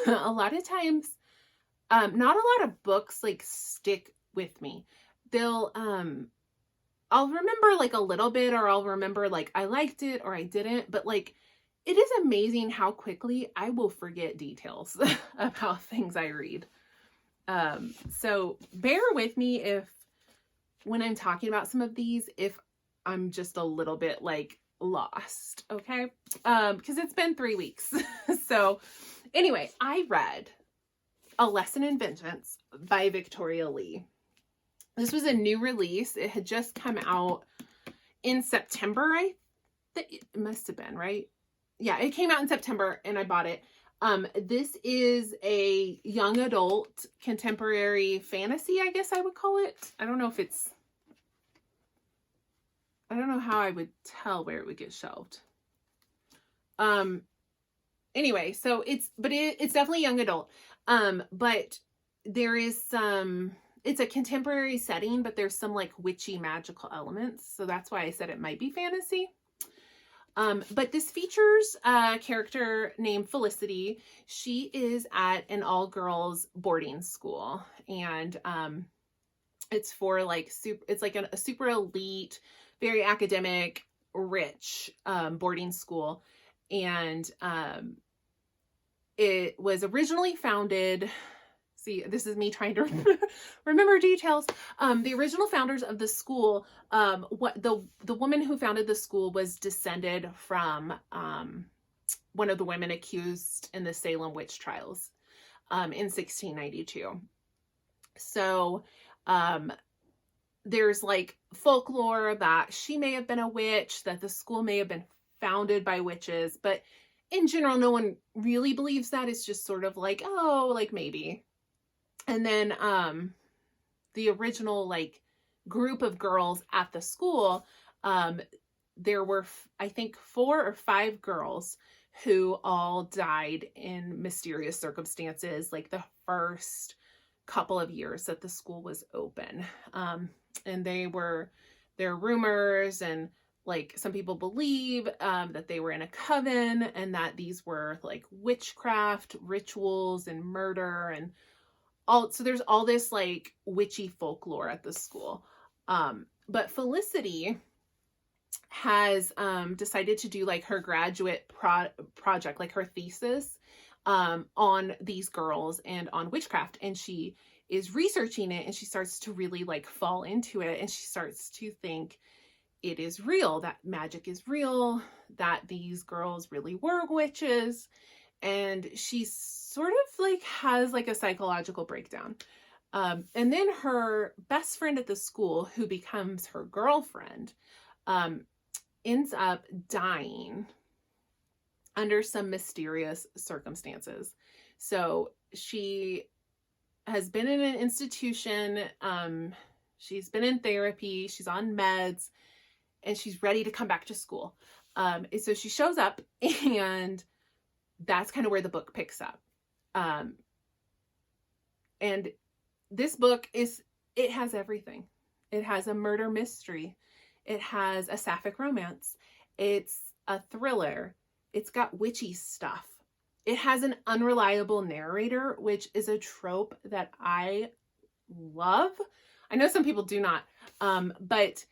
lot of times, not a lot of books like stick with me. They'll, I'll remember like a little bit, or I'll remember like I liked it or I didn't, but like, it is amazing how quickly I will forget details about things I read. So bear with me if, when I'm talking about some of these, if I'm just a little bit like lost, okay? Because it's been 3 weeks. So Anyway, I read A Lesson in Vengeance by Victoria Lee. This was a new release. It had just come out in September, I think. It must have been, right? Yeah, it came out in September and I bought it. This is a young adult contemporary fantasy, I guess I would call it. I don't know how I would tell where it would get shelved. Anyway, so it's definitely young adult. But there is it's a contemporary setting, but there's some like witchy magical elements. So that's why I said it might be fantasy. But this features a character named Felicity. She is at an all-girls boarding school, and it's for like it's like a super elite, very academic, rich boarding school, and it was originally founded. See, this is me trying to remember details. The original founders of the school, what the woman who founded the school was descended from one of the women accused in the Salem witch trials in 1692. So there's like folklore that she may have been a witch, that the school may have been founded by witches, but in general, no one really believes that. It's just sort of like, oh, like maybe. And then the original like group of girls at the school, there were, I think, 4 or 5 girls who all died in mysterious circumstances, like the first couple of years that the school was open. And there are rumors, and like some people believe that they were in a coven, and that these were like witchcraft rituals and murder and so there's all this like witchy folklore at the school. But Felicity has decided to do like her graduate project, like her thesis on these girls and on witchcraft. And she is researching it, and she starts to really like fall into it. And she starts to think it is real, that magic is real, that these girls really were witches. And she's sort of like has like a psychological breakdown. And then her best friend at the school, who becomes her girlfriend, ends up dying under some mysterious circumstances. So she has been in an institution. She's been in therapy. She's on meds, and she's ready to come back to school. And so she shows up, and that's kind of where the book picks up. And this book it has everything. It has a murder mystery. It has a sapphic romance. It's a thriller. It's got witchy stuff. It has an unreliable narrator, which is a trope that I love. I know some people do not, but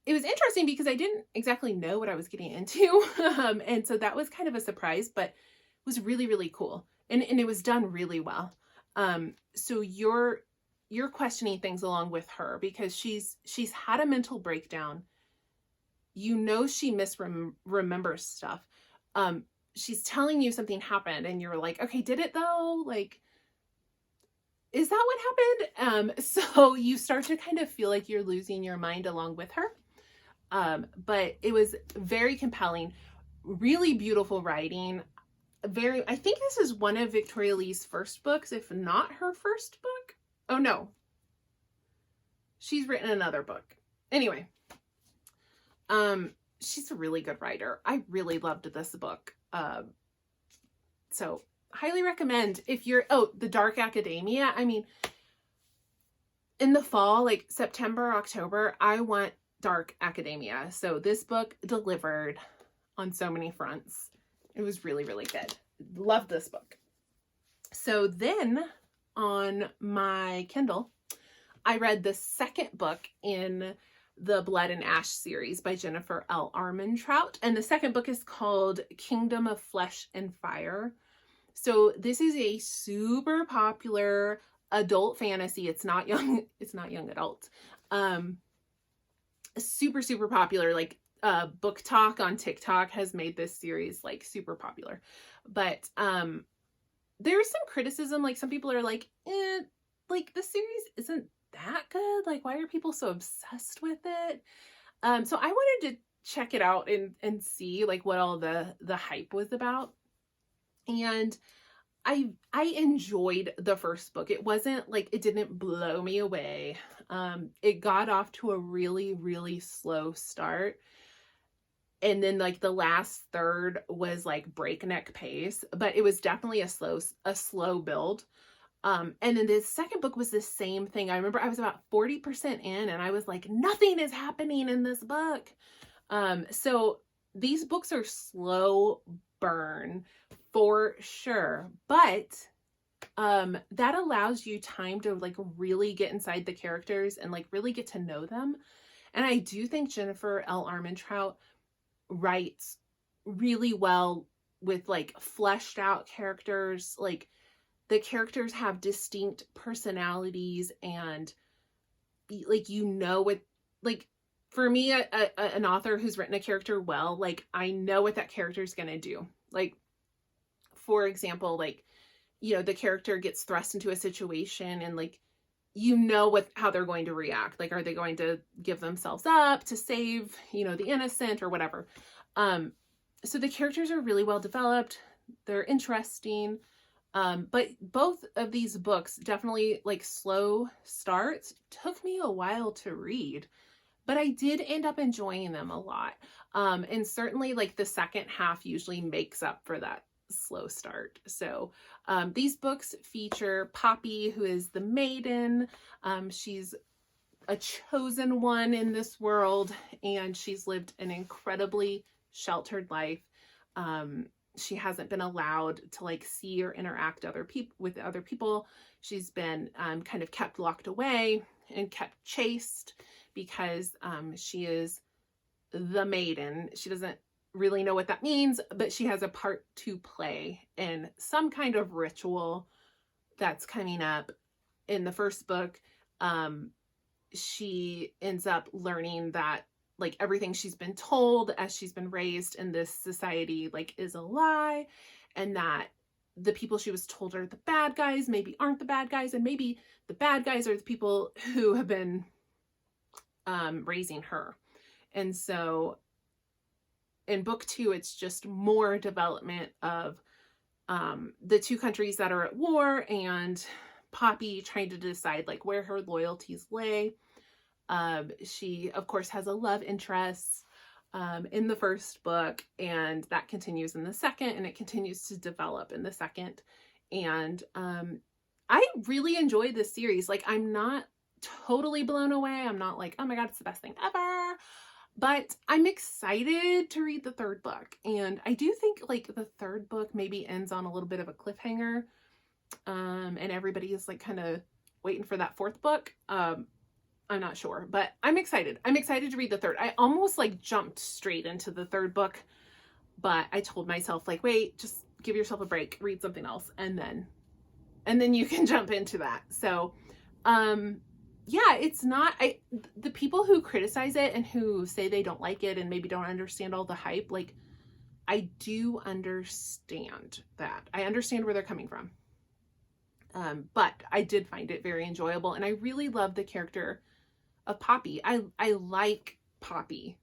it was interesting because I didn't exactly know what I was getting into. And so that was kind of a surprise, but it was really, really cool. And it was done really well. So you're questioning things along with her because she's had a mental breakdown. You know, she misremembers stuff. She's telling you something happened, and you're like, okay, did it though? Like, is that what happened? So you start to kind of feel like you're losing your mind along with her. But it was very compelling, really beautiful writing. I think this is one of Victoria Lee's first books, if not her first book. Oh no, she's written another book. Anyway, she's a really good writer. I really loved this book. So highly recommend if you're, The Dark Academia. I mean, in the fall, like September, October, I want Dark Academia. So this book delivered on so many fronts. It was really, really good. Love this book. So then on my Kindle, I read the second book in the Blood and Ash series by Jennifer L. Armentrout. And the second book is called Kingdom of Flesh and Fire. So this is a super popular adult fantasy. It's not young adult. Super, super popular. Like Book Talk on TikTok has made this series like super popular. But there's some criticism, like some people are like, like the series isn't that good. Like, why are people so obsessed with it? So I wanted to check it out and see like what all the hype was about. And I enjoyed the first book. It wasn't like, it didn't blow me away. It got off to a really, really slow start. And then like the last third was like breakneck pace, but it was definitely a slow build. And then the second book was the same thing. I remember I was about 40% in and I was like, nothing is happening in this book. So these books are slow burn for sure, but that allows you time to like really get inside the characters and like really get to know them. And I do think Jennifer L. Armentrout writes really well with like fleshed out characters. Like the characters have distinct personalities and like, you know, what, like for me, an author who's written a character well, like I know what that character is going to do. Like, for example, like, you know, the character gets thrust into a situation and like, you know how they're going to react. Like, are they going to give themselves up to save, you know, the innocent or whatever? So the characters are really well developed. They're interesting. But both of these books, definitely like slow starts, took me a while to read, but I did end up enjoying them a lot. And certainly like the second half usually makes up for that slow start. So these books feature Poppy, who is the maiden. She's a chosen one in this world, and she's lived an incredibly sheltered life. She hasn't been allowed to like see or interact with other people. She's been kind of kept locked away and kept chaste because she is the maiden. She doesn't really know what that means, but she has a part to play in some kind of ritual that's coming up. In the first book, she ends up learning that like everything she's been told as she's been raised in this society like is a lie, and that the people she was told are the bad guys maybe aren't the bad guys, and maybe the bad guys are the people who have been raising her. And so in book 2, it's just more development of the two countries that are at war and Poppy trying to decide like where her loyalties lay. She of course has a love interest in the first book, and that continues in the second, and it continues to develop in the second. And I really enjoyed this series. Like, I'm not totally blown away. I'm not like, oh my God, it's the best thing ever. But I'm excited to read the third book. And I do think like the third book maybe ends on a little bit of a cliffhanger. And everybody is like kind of waiting for that fourth book. I'm not sure, but I'm excited. I'm excited to read the third. I almost like jumped straight into the third book, but I told myself like, wait, just give yourself a break, read something else, and then you can jump into that. So, yeah, it's not, the people who criticize it and who say they don't like it and maybe don't understand all the hype, like, I do understand that. I understand where they're coming from. But I did find it very enjoyable, and I really love the character of Poppy. I like Poppy,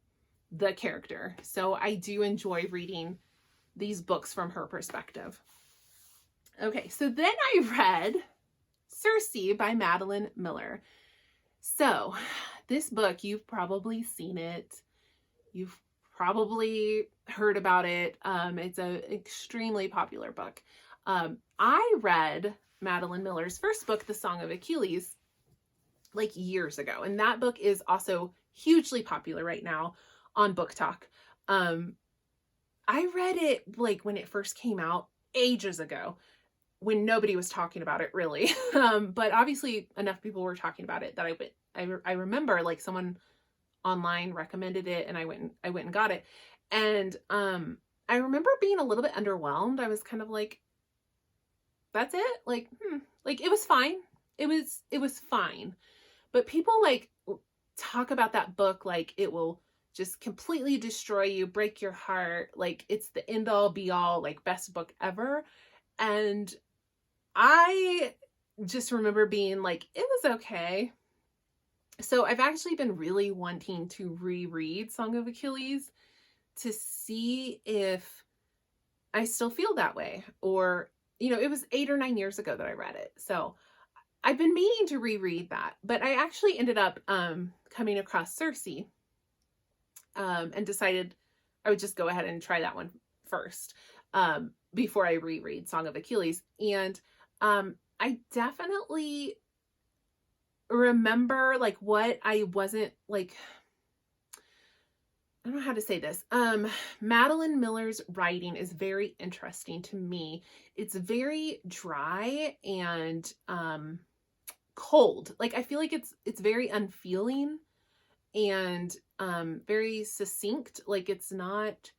the character. So I do enjoy reading these books from her perspective. Okay, so then I read Circe by Madeline Miller. So this book, you've probably seen it. You've probably heard about it. It's an extremely popular book. I read Madeline Miller's first book, The Song of Achilles, like years ago. And that book is also hugely popular right now on Book Talk. I read it like when it first came out ages ago, when nobody was talking about it really. But obviously enough people were talking about it that I remember like someone online recommended it, and I went and got it. And I remember being a little bit underwhelmed. I was kind of like, that's it? Like, like it was fine. It was fine. But people like talk about that book like it will just completely destroy you, break your heart. Like, it's the end all be all, like, best book ever. And I just remember being like, it was okay. So I've actually been really wanting to reread Song of Achilles to see if I still feel that way. Or, you know, it was 8 or 9 years ago that I read it. So I've been meaning to reread that, but I actually ended up coming across Circe and decided I would just go ahead and try that one first before I reread Song of Achilles. And I definitely remember like what I wasn't like, I don't know how to say this. Madeline Miller's writing is very interesting to me. It's very dry and cold. Like, I feel like it's very unfeeling and very succinct. Like, it's not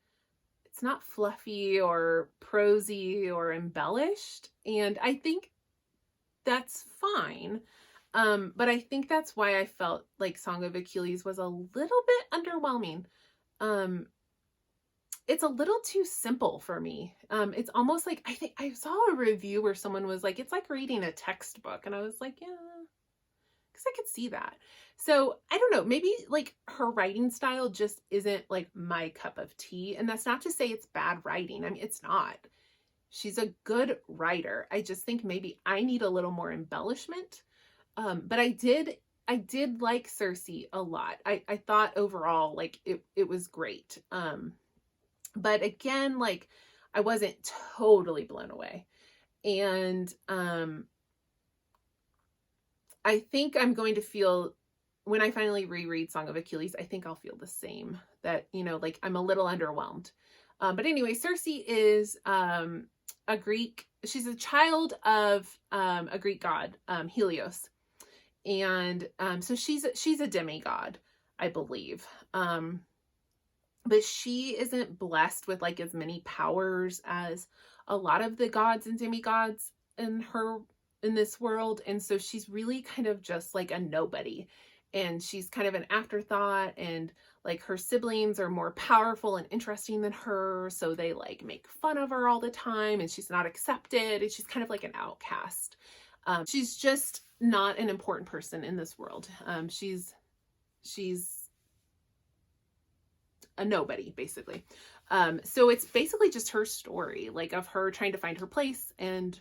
fluffy or prosy or embellished. And I think that's fine. But I think that's why I felt like Song of Achilles was a little bit underwhelming. It's a little too simple for me. It's almost like, I think I saw a review where someone was like, it's like reading a textbook. And I was like, yeah, because I could see that. So I don't know, maybe like her writing style just isn't like my cup of tea. And that's not to say it's bad writing. I mean, it's not. She's a good writer. I just think maybe I need a little more embellishment. But I did like Circe a lot. I thought overall, like, it was great. But again, like, I wasn't totally blown away. And I think I'm going to feel, when I finally reread Song of Achilles, I think I'll feel the same. That, you know, like, I'm a little underwhelmed. But anyway, Circe is a Greek, she's a child of a Greek god, Helios. And so she's a demigod, I believe. But she isn't blessed with like as many powers as a lot of the gods and demigods in this world. And so she's really kind of just like a nobody. And she's kind of an afterthought, and like her siblings are more powerful and interesting than her. So they like make fun of her all the time, and she's not accepted, and she's kind of like an outcast. She's just not an important person in this world. She's a nobody, basically. So it's basically just her story, like, of her trying to find her place and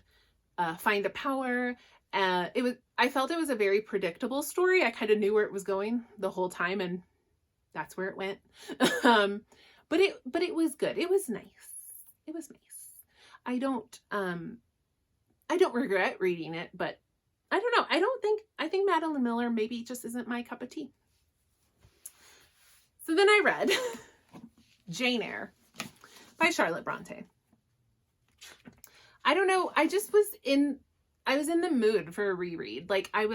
find a power. I felt it was a very predictable story. I kind of knew where it was going the whole time, and that's where it went. But it was good. It was nice. It was nice. I don't regret reading it, but I don't know. I think Madeline Miller maybe just isn't my cup of tea. So then I read Jane Eyre by Charlotte Bronte. I don't know. I was in the mood for a reread. Like, I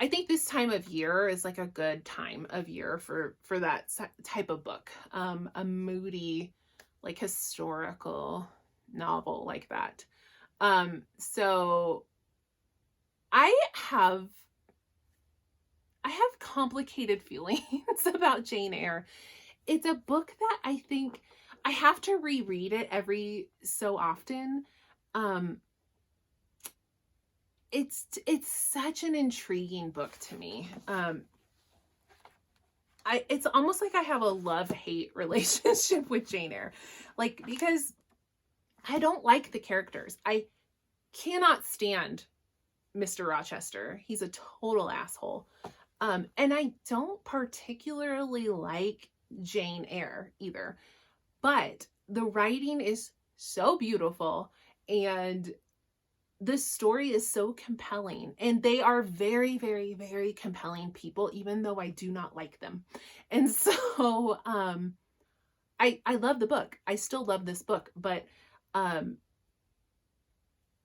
think this time of year is like a good time of year for that type of book. A moody, like, historical novel like that. So I have complicated feelings about Jane Eyre. It's a book that I think I have to reread it every so often. It's such an intriguing book to me. It's almost like I have a love-hate relationship with Jane Eyre. Like, because I don't like the characters. I cannot stand Mr. Rochester. He's a total asshole. And I don't particularly like Jane Eyre either. But the writing is so beautiful, and the story is so compelling, and they are very, very, very compelling people, even though I do not like them. And so I love the book. I still love this book, but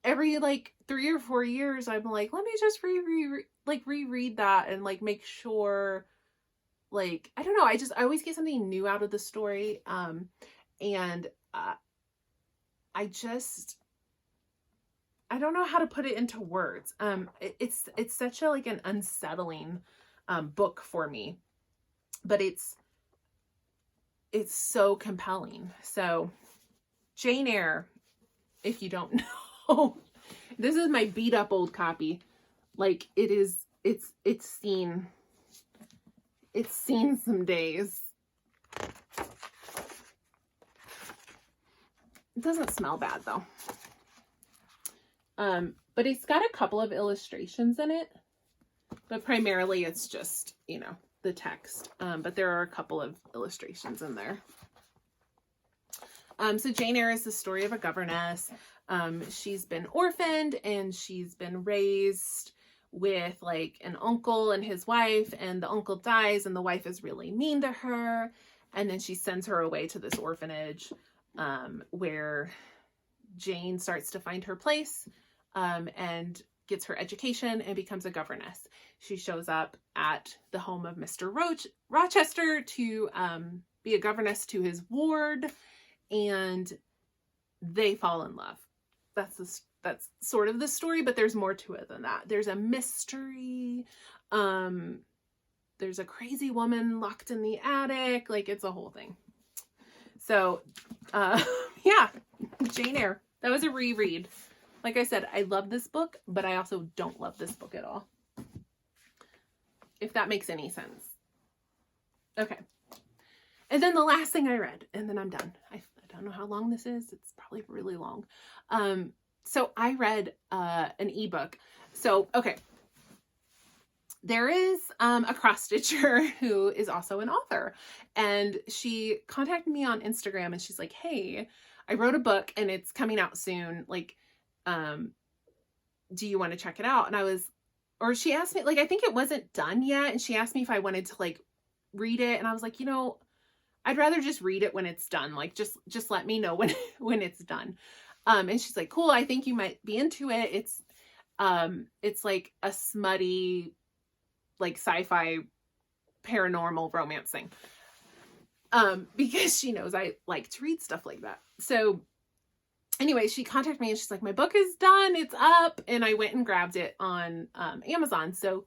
every like 3 or 4 years I'm like, let me just reread that and like make sure, like, I don't know, I always get something new out of the story. And I don't know how to put it into words. It's such a like an unsettling book for me, but it's it's so compelling. So Jane Eyre, if you don't know, this is my beat up old copy. Like it's seen some days. It doesn't smell bad though. But it's got a couple of illustrations in it, but primarily it's just, you know, the text. But there are a couple of illustrations in there. So Jane Eyre is the story of a governess. She's been orphaned and she's been raised with like an uncle and his wife, and the uncle dies and the wife is really mean to her. And then she sends her away to this orphanage, where Jane starts to find her place, and gets her education and becomes a governess. She shows up at the home of Mr. Rochester to be a governess to his ward, and they fall in love. That's sort of the story, but there's more to it than that. There's a mystery. There's a crazy woman locked in the attic. Like, it's a whole thing. So, yeah, Jane Eyre. That was a reread. Like I said, I love this book, but I also don't love this book at all. If that makes any sense. Okay. And then the last thing I read, and then I'm done. I don't know how long this is. It's probably really long. So I read an ebook. So, okay. There is a cross stitcher who is also an author, and she contacted me on Instagram and she's like, hey, I wrote a book and it's coming out soon. Like, do you want to check it out? And she asked me, like, I think it wasn't done yet. And she asked me if I wanted to like read it. And I was like, you know, I'd rather just read it when it's done. Like, just let me know when it's done. And she's like, cool, I think you might be into it. It's like a smutty, like sci-fi paranormal romance thing. Because she knows I like to read stuff like that. So anyway, she contacted me and she's like, my book is done. It's up. And I went and grabbed it on Amazon. So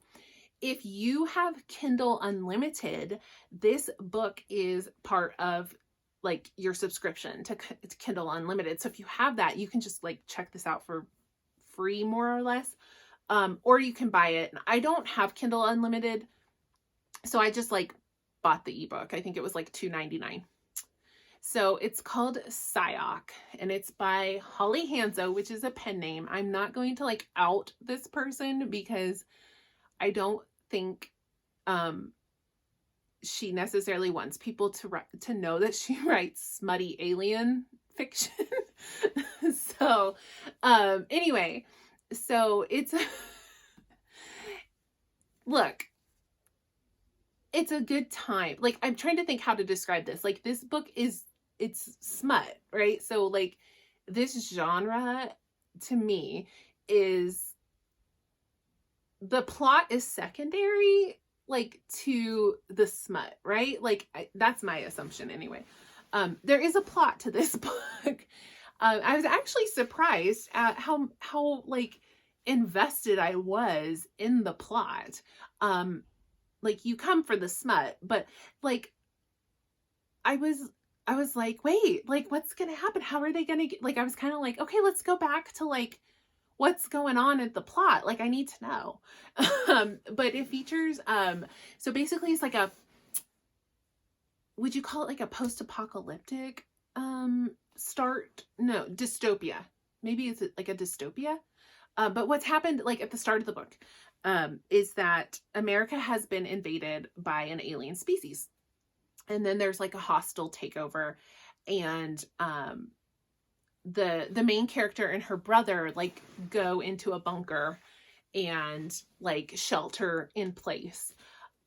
if you have Kindle Unlimited, this book is part of like your subscription to Kindle Unlimited. So if you have that, you can just like check this out for free, more or less. Or you can buy it. I don't have Kindle Unlimited, so I just like bought the ebook. I think it was like $2.99. So it's called Psyoc, and it's by Holly Hanzo, which is a pen name. I'm not going to like out this person because I don't think she necessarily wants people to know that she writes smutty alien fiction. So anyway, so it's look, it's a good time. Like, I'm trying to think how to describe this. Like, this book it's smut, right? So like this genre to me is, the plot is secondary like to the smut, right? Like that's my assumption anyway. There is a plot to this book. I was actually surprised at how like invested I was in the plot. Like, you come for the smut, but like I was like, wait, like what's gonna happen? How are they gonna get, like, I was kind of like, okay, let's go back to like what's going on in the plot. Like, I need to know. But it features so basically it's like would you call it like a post-apocalyptic dystopia. Maybe it's like a dystopia. But what's happened like at the start of the book is that America has been invaded by an alien species. And then there's like a hostile takeover, and the main character and her brother like go into a bunker and like shelter in place.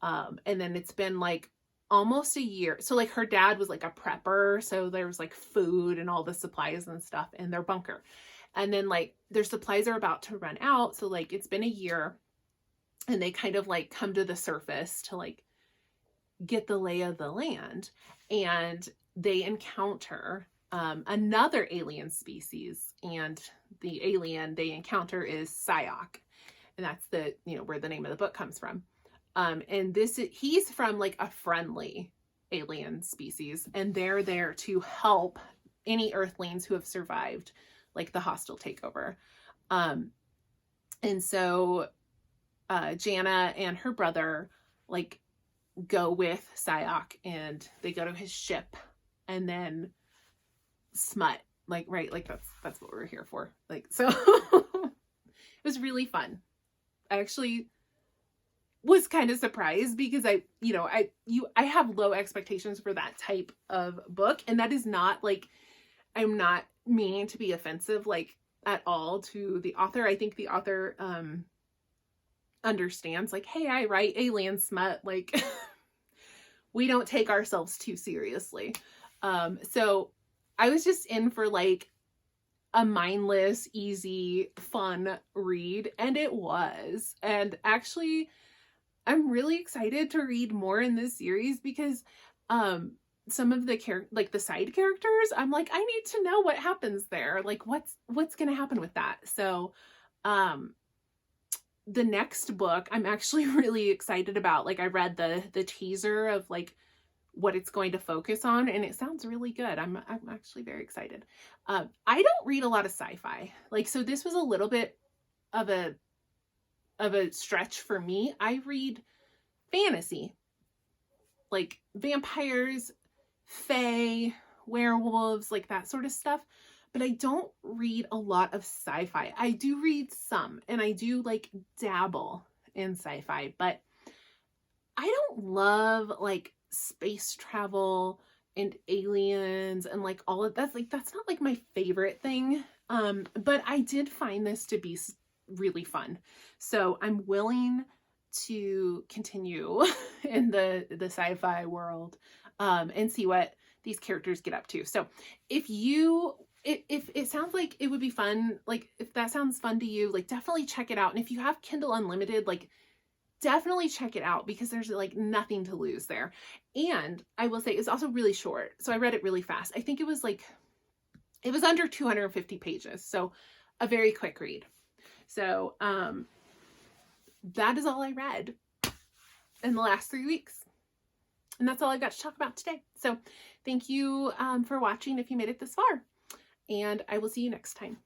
And then it's been like almost a year. So like her dad was like a prepper, so there was like food and all the supplies and stuff in their bunker. And then like their supplies are about to run out, so like it's been a year, and they kind of like come to the surface to like get the lay of the land, and they encounter another alien species, and the alien they encounter is Psyoc, and that's the, you know, where the name of the book comes from. And he's from like a friendly alien species, and they're there to help any Earthlings who have survived like the hostile takeover. And so Jana and her brother like go with Sayok, and they go to his ship, and then Smut, like, right, like that's what we're here for. Like, so it was really fun. I actually was kind of surprised because I have low expectations for that type of book, and that is not like, I'm not meaning to be offensive like at all to the author. I think the author understands like, hey, I write alien smut, like we don't take ourselves too seriously. So I was just in for like a mindless, easy, fun read, and it was. And actually, I'm really excited to read more in this series because some of the the side characters, I'm like, I need to know what happens there. Like what's going to happen with that. So the next book I'm actually really excited about. Like I read the teaser of like what it's going to focus on, and it sounds really good. I'm actually very excited. I don't read a lot of sci-fi. Like, so this was a little bit of a stretch for me. I read fantasy, like vampires, fae, werewolves, like that sort of stuff. But I don't read a lot of sci-fi. I do read some, and I do like dabble in sci-fi, but I don't love like space travel and aliens and like all of that. Like, that's not like my favorite thing. But I did find this to be really fun. So I'm willing to continue in the sci-fi world and see what these characters get up to. So if it sounds like it would be fun, like if that sounds fun to you, like definitely check it out. And if you have Kindle Unlimited, like definitely check it out because there's like nothing to lose there. And I will say it's also really short. So I read it really fast. I think it was under 250 pages. So a very quick read. So that is all I read in the last 3 weeks. And that's all I've got to talk about today. So thank you for watching if you made it this far. And I will see you next time.